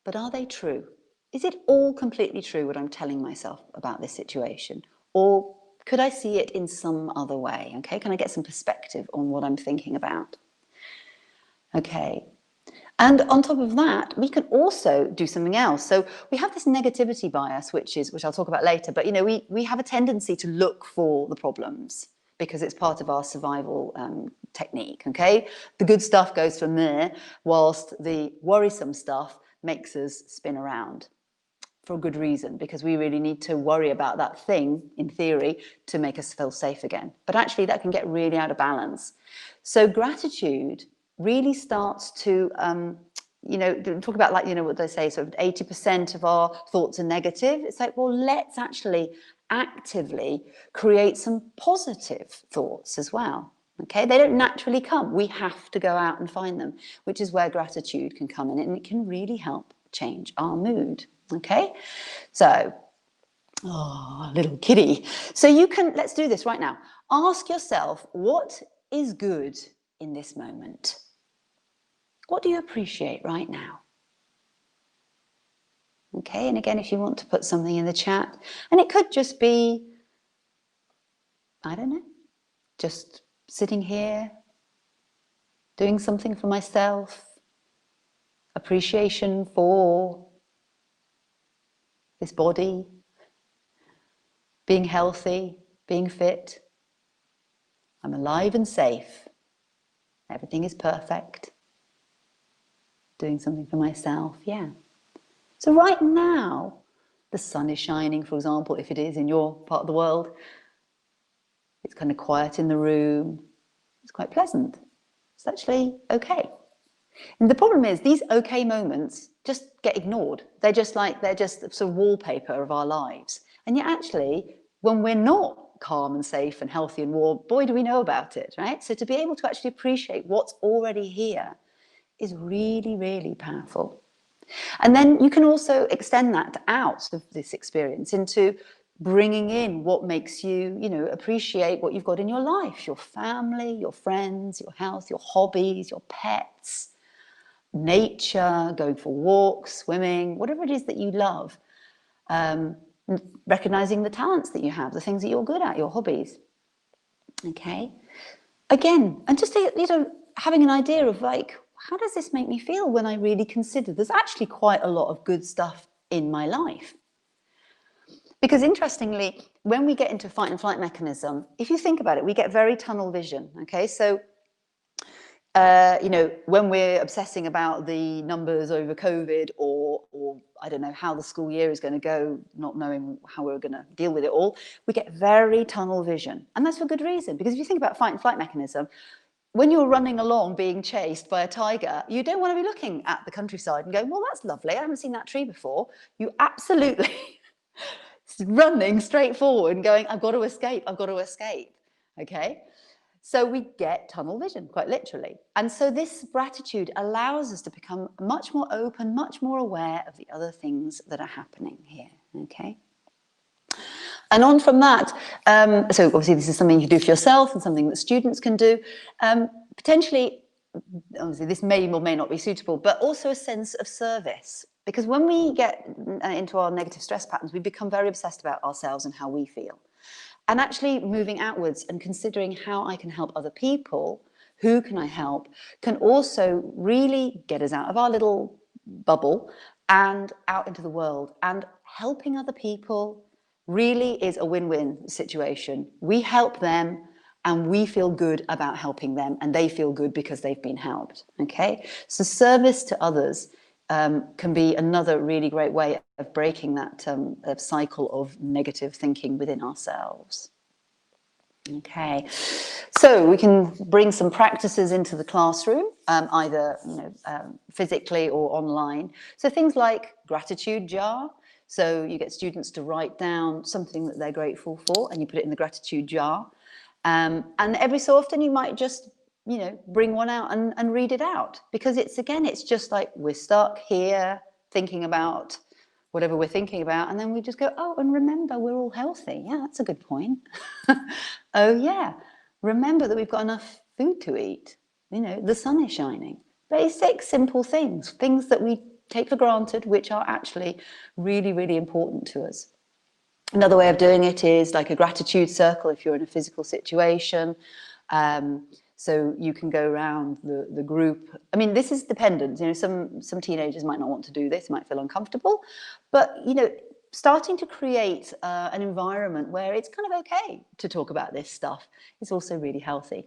but are they true? Is it all completely true what I'm telling myself about this situation? Or could I see it in some other way? Okay, can I get some perspective on what I'm thinking about? Okay, and on top of that, we can also do something else. So we have this negativity bias, which I'll talk about later, but we have a tendency to look for the problems because it's part of our survival technique, okay? The good stuff goes from there, whilst the worrisome stuff makes us spin around. For a good reason, because we really need to worry about that thing, in theory, to make us feel safe again. But actually that can get really out of balance. So gratitude really starts to, talk about what they say, sort of 80% of our thoughts are negative. It's like, well, let's actually actively create some positive thoughts as well. Okay, they don't naturally come. We have to go out and find them, which is where gratitude can come in, and it can really help change our mood. Okay, so, little kitty. So let's do this right now. Ask yourself, what is good in this moment? What do you appreciate right now? Okay, and again, if you want to put something in the chat, and it could just be, I don't know, just sitting here, doing something for myself, appreciation for this body, being healthy, being fit. I'm alive and safe. Everything is perfect. Doing something for myself, yeah. So right now, the sun is shining, for example, if it is in your part of the world. It's kind of quiet in the room. It's quite pleasant. It's actually okay. And the problem is these okay moments just get ignored. They're just sort of wallpaper of our lives. And yet actually, when we're not calm and safe and healthy and warm, boy, do we know about it, right? So to be able to actually appreciate what's already here is really, really powerful. And then you can also extend that out of this experience into bringing in what makes you, appreciate what you've got in your life, your family, your friends, your health, your hobbies, your pets, nature, going for walks, swimming, whatever it is that you love. Recognizing the talents that you have, the things that you're good at, your hobbies. Okay. Again, and just, having an idea of how does this make me feel when I really consider there's actually quite a lot of good stuff in my life? Because interestingly, when we get into fight and flight mechanism, if you think about it, we get very tunnel vision. Okay, so when we're obsessing about the numbers over COVID or I don't know how the school year is going to go, not knowing how we're going to deal with it all, we get very tunnel vision. And that's for good reason, because if you think about fight and flight mechanism, when you're running along being chased by a tiger, you don't want to be looking at the countryside and going, well, that's lovely, I haven't seen that tree before. You absolutely running straight forward and going, I've got to escape, I've got to escape. Okay? So we get tunnel vision, quite literally. And so this gratitude allows us to become much more open, much more aware of the other things that are happening here, okay? And on from that, so obviously this is something you can do for yourself and something that students can do. Potentially obviously this may or may not be suitable, but also a sense of service. Because when we get into our negative stress patterns, we become very obsessed about ourselves and how we feel. And actually moving outwards and considering how I can help other people, who can I help, can also really get us out of our little bubble and out into the world. And helping other people really is a win-win situation. We help them and we feel good about helping them, and they feel good because they've been helped. Okay, so service to others can be another really great way of breaking that cycle of negative thinking within ourselves. Okay, so we can bring some practices into the classroom, either physically or online. So things like gratitude jar. So you get students to write down something that they're grateful for, and you put it in the gratitude jar. And every so often you might just, bring one out and read it out, because it's just like we're stuck here thinking about whatever we're thinking about, and then we just go, oh, and remember, we're all healthy. Yeah, that's a good point. Oh yeah, remember that we've got enough food to eat. The sun is shining. Basic, simple things that we take for granted, which are actually really, really important to us. Another way of doing it is like a gratitude circle if you're in a physical situation. So you can go around the group. I mean, this is dependent. Some teenagers might not want to do this, might feel uncomfortable. But, starting to create an environment where it's kind of okay to talk about this stuff is also really healthy.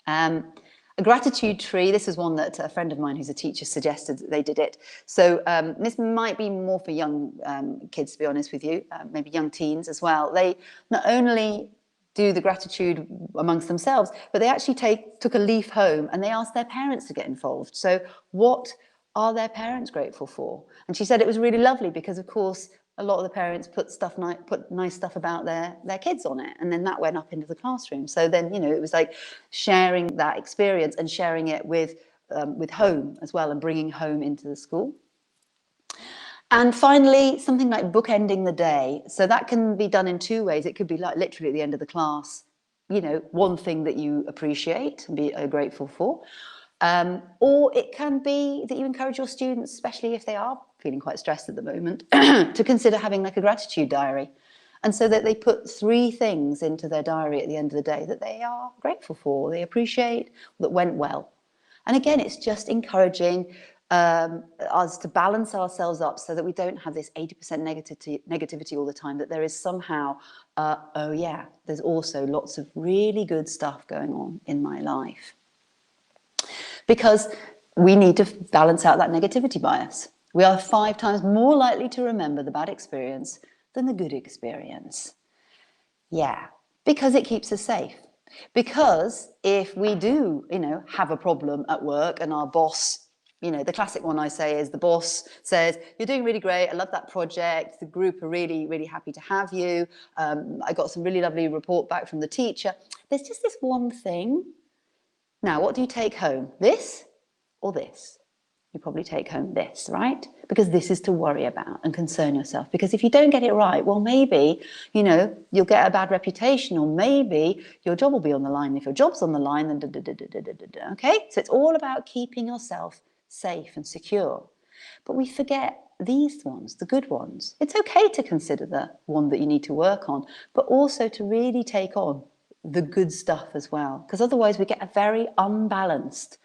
A gratitude tree, this is one that a friend of mine who's a teacher suggested that they did it. So this might be more for young kids, to be honest with you, maybe young teens as well. They not only do the gratitude amongst themselves, but they actually took a leaf home and they asked their parents to get involved. So what are their parents grateful for? And she said it was really lovely because, of course, a lot of the parents put nice stuff about their kids on it, and then that went up into the classroom. So then, it was like sharing that experience and sharing it with home as well, and bringing home into the school. And finally, something like bookending the day. So that can be done in two ways. It could be like literally at the end of the class, one thing that you appreciate and be grateful for. Or it can be that you encourage your students, especially if they are feeling quite stressed at the moment, to consider having like a gratitude diary. And so that they put 3 things into their diary at the end of the day that they are grateful for, they appreciate, that went well. And again, it's just encouraging us to balance ourselves up so that we don't have this 80% negativity all the time, that there is somehow, oh yeah, there's also lots of really good stuff going on in my life. Because we need to balance out that negativity bias. We are 5 times more likely to remember the bad experience than the good experience. Yeah, because it keeps us safe. Because if we do, have a problem at work and our boss, the classic one I say is the boss says, you're doing really great, I love that project, the group are really, really happy to have you, I got some really lovely report back from the teacher. There's just this one thing. Now, what do you take home? This or this? You probably take home this, right? Because this is to worry about and concern yourself. Because if you don't get it right, well, maybe, you'll get a bad reputation, or maybe your job will be on the line. If your job's on the line, then okay? So it's all about keeping yourself safe and secure. But we forget these ones, the good ones. It's okay to consider the one that you need to work on, but also to really take on the good stuff as well. Because otherwise we get a very unbalanced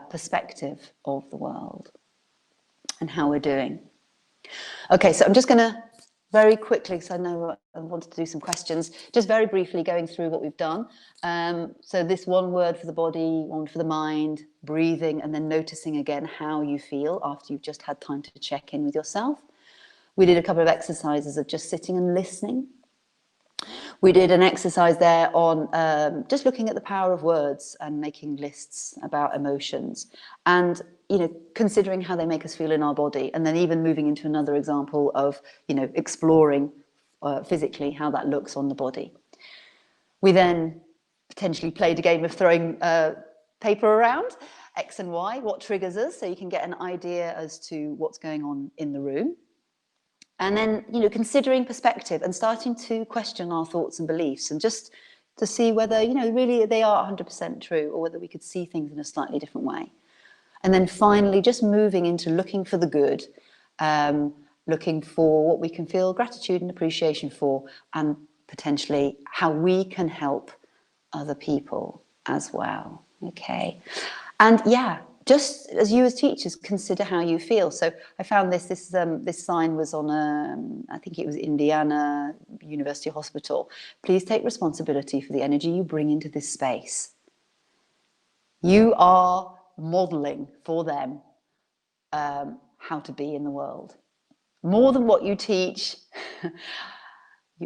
perspective of the world and how we're doing. Okay, so I'm just going to very quickly, because I know I wanted to do some questions, just very briefly going through what we've done. So this one word for the body, one for the mind, breathing, and then noticing again how you feel after you've just had time to check in with yourself. We did a couple of exercises of just sitting and listening. We did an exercise there on just looking at the power of words and making lists about emotions, and considering how they make us feel in our body, and then even moving into another example of exploring physically how that looks on the body. We then potentially played a game of throwing paper around, X and Y, what triggers us, so you can get an idea as to what's going on in the room. And then, considering perspective and starting to question our thoughts and beliefs, and just, to see whether, you know, really they are 100% true, or whether we could see things in a slightly different way. And then finally, just moving into looking for the good, looking for what we can feel gratitude and appreciation for, and potentially how we can help other people as well. Okay. And yeah, just as you as teachers, consider how you feel. So I found this sign was on I think it was Indiana University Hospital. Please take responsibility for the energy you bring into this space. You are modeling for them how to be in the world. More than what you teach,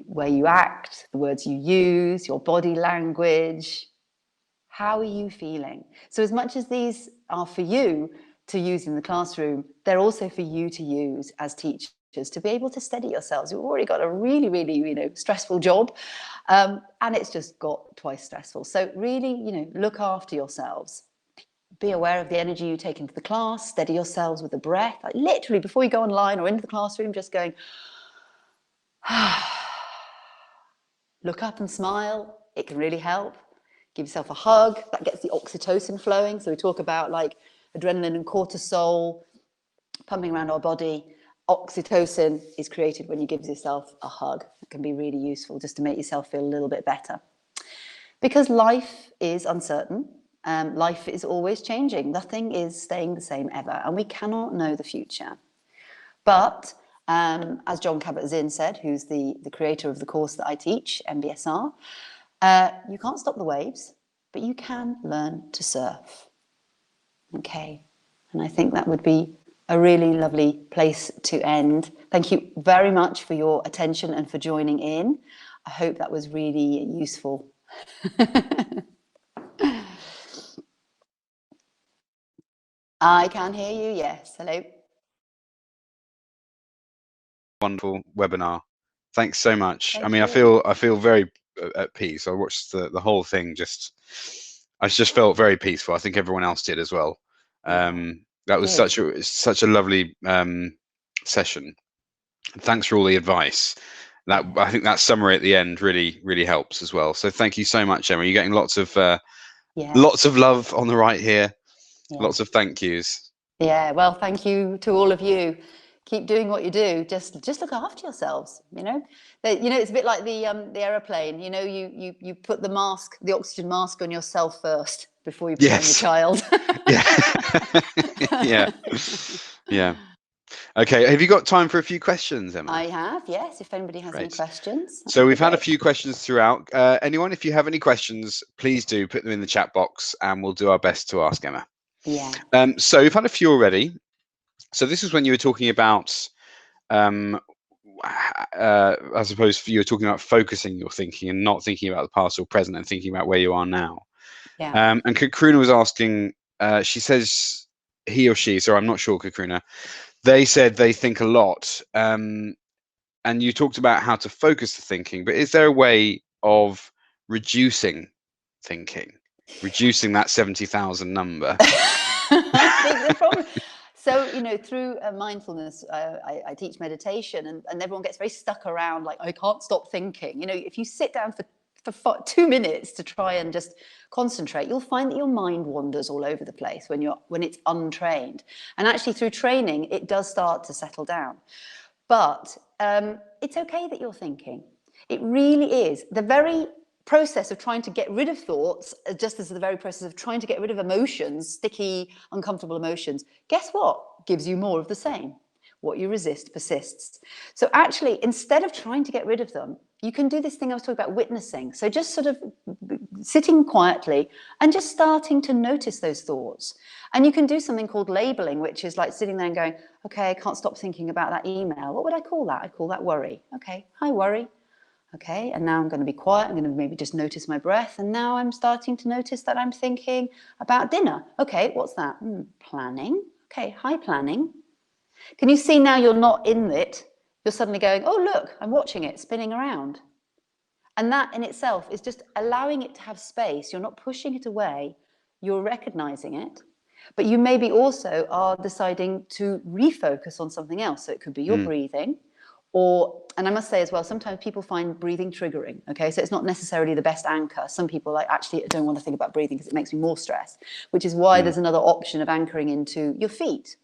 where you act, the words you use, your body language. How are you feeling? So as much as these are for you to use in the classroom, they're also for you to use as teachers to be able to steady yourselves. You've already got a really, really, you know, stressful job, and it's just got twice stressful. So really, you know, look after yourselves. Be aware of the energy you take into the class, steady yourselves with a breath. Like literally before you go online or into the classroom, just going, look up and smile. It can really help. Give yourself a hug. That gets the oxytocin flowing. So we talk about like adrenaline and cortisol pumping around our body. Oxytocin is created when you give yourself a hug. It can be really useful just to make yourself feel a little bit better. Because life is uncertain. Life is always changing. Nothing is staying the same ever, and we cannot know the future. But as John Kabat-Zinn said, who's the creator of the course that I teach, MBSR, you can't stop the waves, but you can learn to surf. Okay, and I think that would be a really lovely place to end. Thank you very much for your attention and for joining in. I hope that was really useful. I can hear you, yes. Hello. Wonderful webinar. Thanks so much. Thank I mean, you. I feel very at peace. I watched the whole thing. I just felt very peaceful. I think everyone else did as well. Yeah, That was good. such a lovely session. Thanks for all the advice. That I think that summary at the end really helps as well. So thank you so much, Emma. You're getting lots of love on the right here. Yeah. Lots of thank yous. Yeah, well, thank you to all of you. Keep doing what you do. Just look after yourselves. You know, it's a bit like the aeroplane. You know, you put the oxygen mask on yourself first before you put it on your child. Yeah. Yeah. Okay. Have you got time for a few questions, Emma? I have, yes. If anybody has any questions. So we've had a few questions throughout. Anyone, if you have any questions, please do put them in the chat box, and we'll do our best to ask Emma. Yeah. So we've had a few already. So this is when you were talking about, I suppose you were talking about focusing your thinking and not thinking about the past or present and thinking about where you are now. Yeah. And Kakruna was asking, she says he or she, so I'm not sure, Kakruna, they said they think a lot. And you talked about how to focus the thinking, but is there a way of reducing thinking, reducing that 70,000 number? I think the problem. So, you know, through mindfulness, I teach meditation, and everyone gets very stuck around like, I can't stop thinking. You know, if you sit down for 2 minutes to try and just concentrate, you'll find that your mind wanders all over the place when it's untrained. And actually, through training, it does start to settle down. But it's okay that you're thinking. It really is. The very process of trying to get rid of thoughts, just as the very process of trying to get rid of emotions, sticky, uncomfortable emotions, guess what? Gives you more of the same. What you resist persists. So actually, instead of trying to get rid of them, you can do this thing I was talking about, witnessing. So just sort of sitting quietly and just starting to notice those thoughts. And you can do something called labeling, which is like sitting there and going, okay, I can't stop thinking about that email. What would I call that? I call that worry. Okay, hi, worry. Okay, and now I'm going to be quiet. I'm going to maybe just notice my breath. And now I'm starting to notice that I'm thinking about dinner. Okay, what's that? Planning. Okay, hi, planning. Can you see now you're not in it? You're suddenly going, oh, look, I'm watching it spinning around. And that in itself is just allowing it to have space. You're not pushing it away. You're recognizing it. But you maybe also are deciding to refocus on something else. So it could be your breathing, And I must say as well, sometimes people find breathing triggering. Okay, so it's not necessarily the best anchor. Some people like, actually, I don't want to think about breathing because it makes me more stressed, which is why there's another option of anchoring into your feet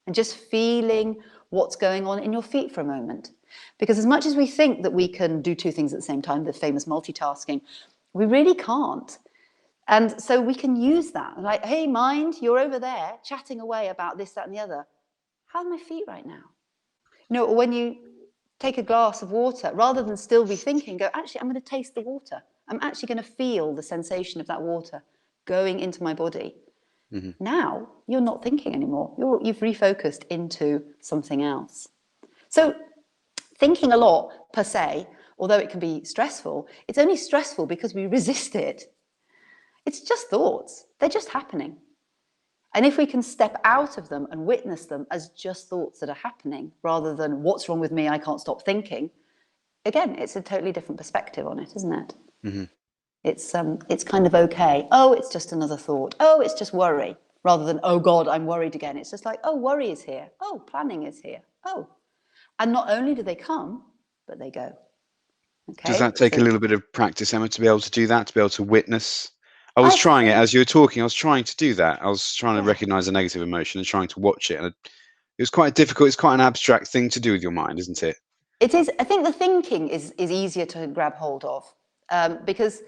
and just feeling what's going on in your feet for a moment. Because as much as we think that we can do two things at the same time, the famous multitasking, we really can't. And so we can use that. Like, hey, mind, you're over there chatting away about this, that, and the other. How are my feet right now? Or when you take a glass of water, rather than still be thinking, go, actually, I'm going to taste the water. I'm actually going to feel the sensation of that water going into my body. Now you're not thinking anymore. You've refocused into something else. So thinking a lot per se, although it can be stressful, it's only stressful because we resist it. It's just thoughts. They're just happening. And if we can step out of them and witness them as just thoughts that are happening, rather than what's wrong with me, I can't stop thinking, again, it's a totally different perspective on it, isn't it? Mm-hmm. It's kind of okay. Oh, it's just another thought. Oh, it's just worry. Rather than, oh God, I'm worried again. It's just like, oh, worry is here. Oh, planning is here. Oh. And not only do they come, but they go. Okay. Does that take a little bit of practice, Emma, to be able to do that, to be able to witness? I was trying it as you were talking. I was trying to do that. I was trying to recognize a negative emotion and trying to watch it. And it was quite difficult. It's quite an abstract thing to do with your mind, isn't it? It is. I think the thinking is easier to grab hold of because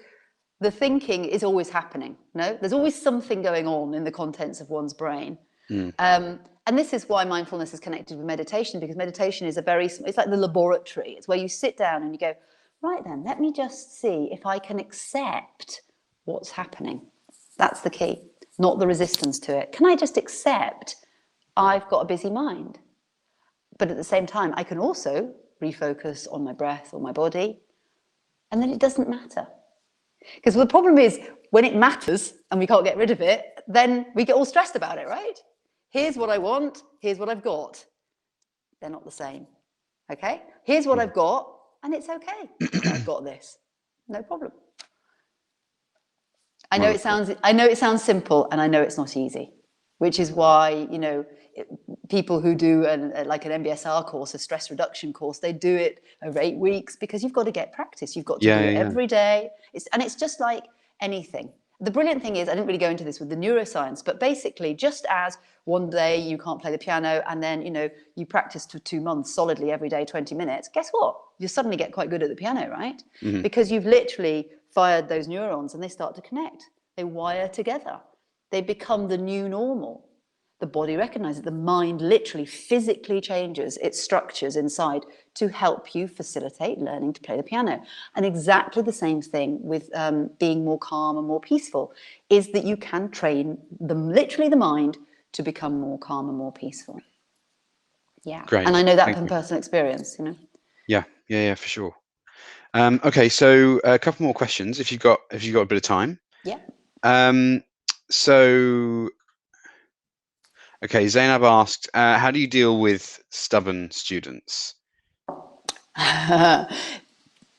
the thinking is always happening. There's always something going on in the contents of one's brain. And this is why mindfulness is connected with meditation, because meditation is it's like the laboratory. It's where you sit down and you go, right then, let me just see if I can accept what's happening. That's the key, not the resistance to it. Can I just accept I've got a busy mind? But at the same time, I can also refocus on my breath or my body, and then it doesn't matter. Because the problem is, when it matters and we can't get rid of it, then we get all stressed about it, right? Here's what I want, here's what I've got. They're not the same, okay? Here's what I've got, and it's okay. I've got this, no problem. I know it sounds simple, and I know it's not easy, which is why, people who do like an MBSR course, a stress reduction course, they do it over 8 weeks because you've got to get practice. You've got to do it every day. It's just like anything. The brilliant thing is, I didn't really go into this with the neuroscience, but basically, just as one day you can't play the piano and then, you practice for 2 months solidly every day, 20 minutes, guess what? You suddenly get quite good at the piano, right? Mm-hmm. Because you've literally fired those neurons and they start to connect. They wire together. They become the new normal. The body recognizes, the mind literally physically changes its structures inside to help you facilitate learning to play the piano. And exactly the same thing with being more calm and more peaceful, is that you can train literally the mind to become more calm and more peaceful. Yeah. Great. And I know that from personal experience, Yeah, for sure. Okay, so a couple more questions if you've got a bit of time. Yeah. Okay, Zainab asked, how do you deal with stubborn students?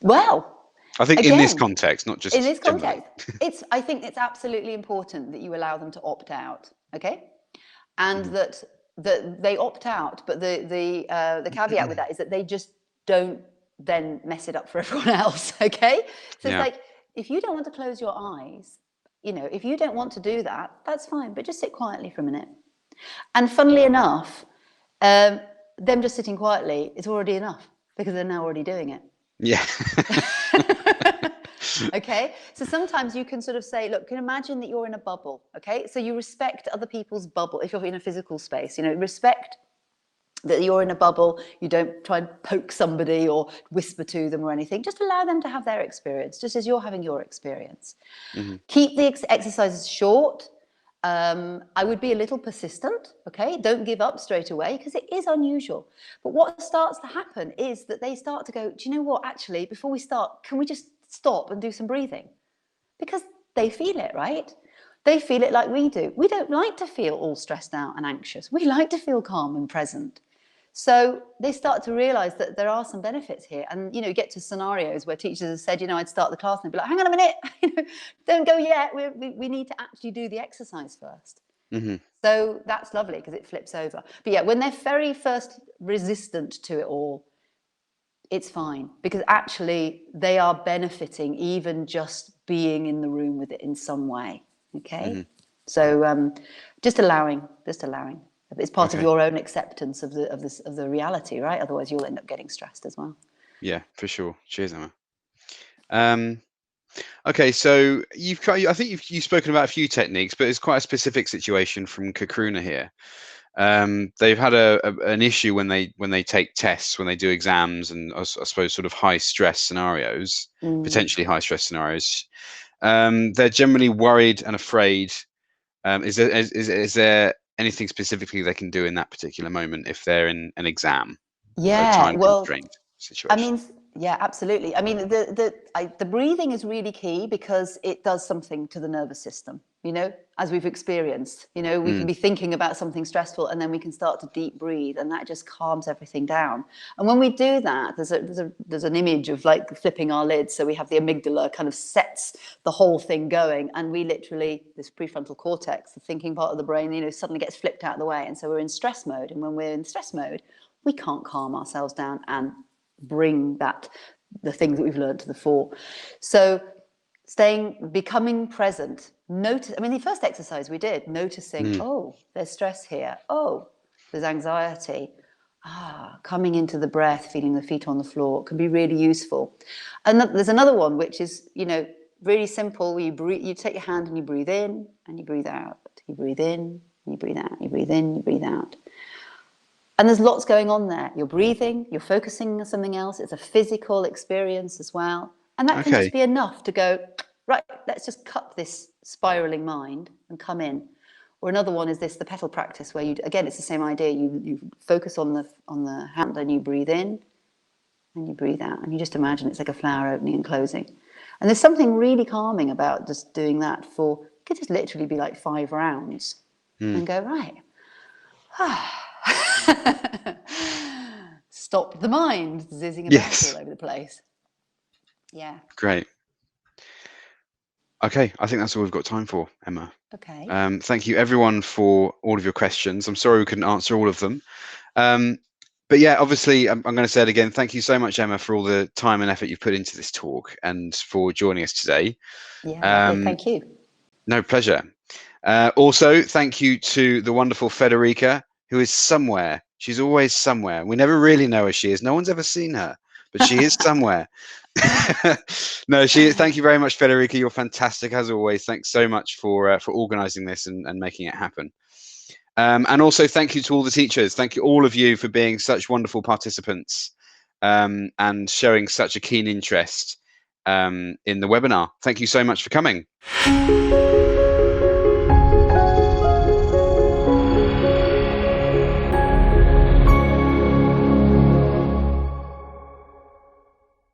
Well, I think again, in this context, not just in this context, I think it's absolutely important that you allow them to opt out, okay? And that they opt out, but the caveat with that is that they just don't then mess it up for everyone else, okay? So it's like, if you don't want to close your eyes, if you don't want to do that, that's fine, but just sit quietly for a minute. And funnily enough, them just sitting quietly is already enough, because they're now already doing it. Yeah. Okay, so sometimes you can sort of say, look, can you imagine that you're in a bubble? Okay, so you respect other people's bubble. If you're in a physical space, respect that you're in a bubble. You don't try and poke somebody or whisper to them or anything. Just allow them to have their experience, just as you're having your experience. Mm-hmm. Keep the exercises short. I would be a little persistent, okay? Don't give up straight away, because it is unusual. But what starts to happen is that they start to go, do you know what, actually, before we start, can we just stop and do some breathing? Because they feel it, right? They feel it like we do. We don't like to feel all stressed out and anxious. We like to feel calm and present. So they start to realize that there are some benefits here. And, get to scenarios where teachers have said, I'd start the class and they'd be like, hang on a minute, don't go yet. We need to actually do the exercise first. Mm-hmm. So that's lovely, because it flips over. But yeah, when they're very first resistant to it all, it's fine, because actually they are benefiting even just being in the room with it in some way. Okay. Mm-hmm. So just allowing. It's part of Okay. your own acceptance of the reality, right? Otherwise you'll end up getting stressed as well. Yeah, for sure. Cheers, Emma. Okay, so I think you've spoken about a few techniques, but it's quite a specific situation from Kakruna here. They've had an issue when they take tests, when they do exams, and I suppose sort of high stress scenarios, potentially high stress scenarios. They're generally worried and afraid. Is there anything specifically they can do in that particular moment if they're in an exam, so Yeah, time well, constrained I situation? mean, yeah, absolutely. I mean, the breathing is really key because it does something to the nervous system, you know, as we've experienced. You know, we can be thinking about something stressful and then we can start to deep breathe, and that just calms everything down. And when we do that, there's an image of like flipping our lids. So we have the amygdala kind of sets the whole thing going, and we literally, this prefrontal cortex, the thinking part of the brain, you know, suddenly gets flipped out of the way. And so we're in stress mode. And when we're in stress mode, we can't calm ourselves down and bring the things that we've learned to the fore. So becoming present, notice. I mean, the first exercise we did, noticing, oh, there's stress here. Oh, there's anxiety. Coming into the breath, feeling the feet on the floor can be really useful. And there's another one, which is, you know, really simple. You take your hand and you breathe in and you breathe out. You breathe in, you breathe out, you breathe in, you breathe out. And there's lots going on there. You're breathing, you're focusing on something else. It's a physical experience as well. And that can Okay. just be enough to go, right, let's just cut this spiraling mind and come in. Or another one is the petal practice, where again, it's the same idea. You focus on the hand and you breathe in and you breathe out. And you just imagine it's like a flower opening and closing. And there's something really calming about just doing that it could just literally be like 5 rounds and go, right. Stop the mind zizzing about all Yes. over the place. Yeah. Great. Okay, I think that's all we've got time for, Emma. Okay. Thank you everyone for all of your questions. I'm sorry we couldn't answer all of them. But yeah, obviously, I'm going to say it again. Thank you so much, Emma, for all the time and effort you've put into this talk and for joining us today. Yeah, lovely. Thank you. No, pleasure. Also, thank you to the wonderful Federica, who is somewhere. She's always somewhere. We never really know where she is. No one's ever seen her, but she is somewhere. No, she is. Thank you very much, Federica. You're fantastic as always. Thanks so much for organising this and making it happen. And also thank you to all the teachers. Thank you all of you for being such wonderful participants and showing such a keen interest in the webinar. Thank you so much for coming.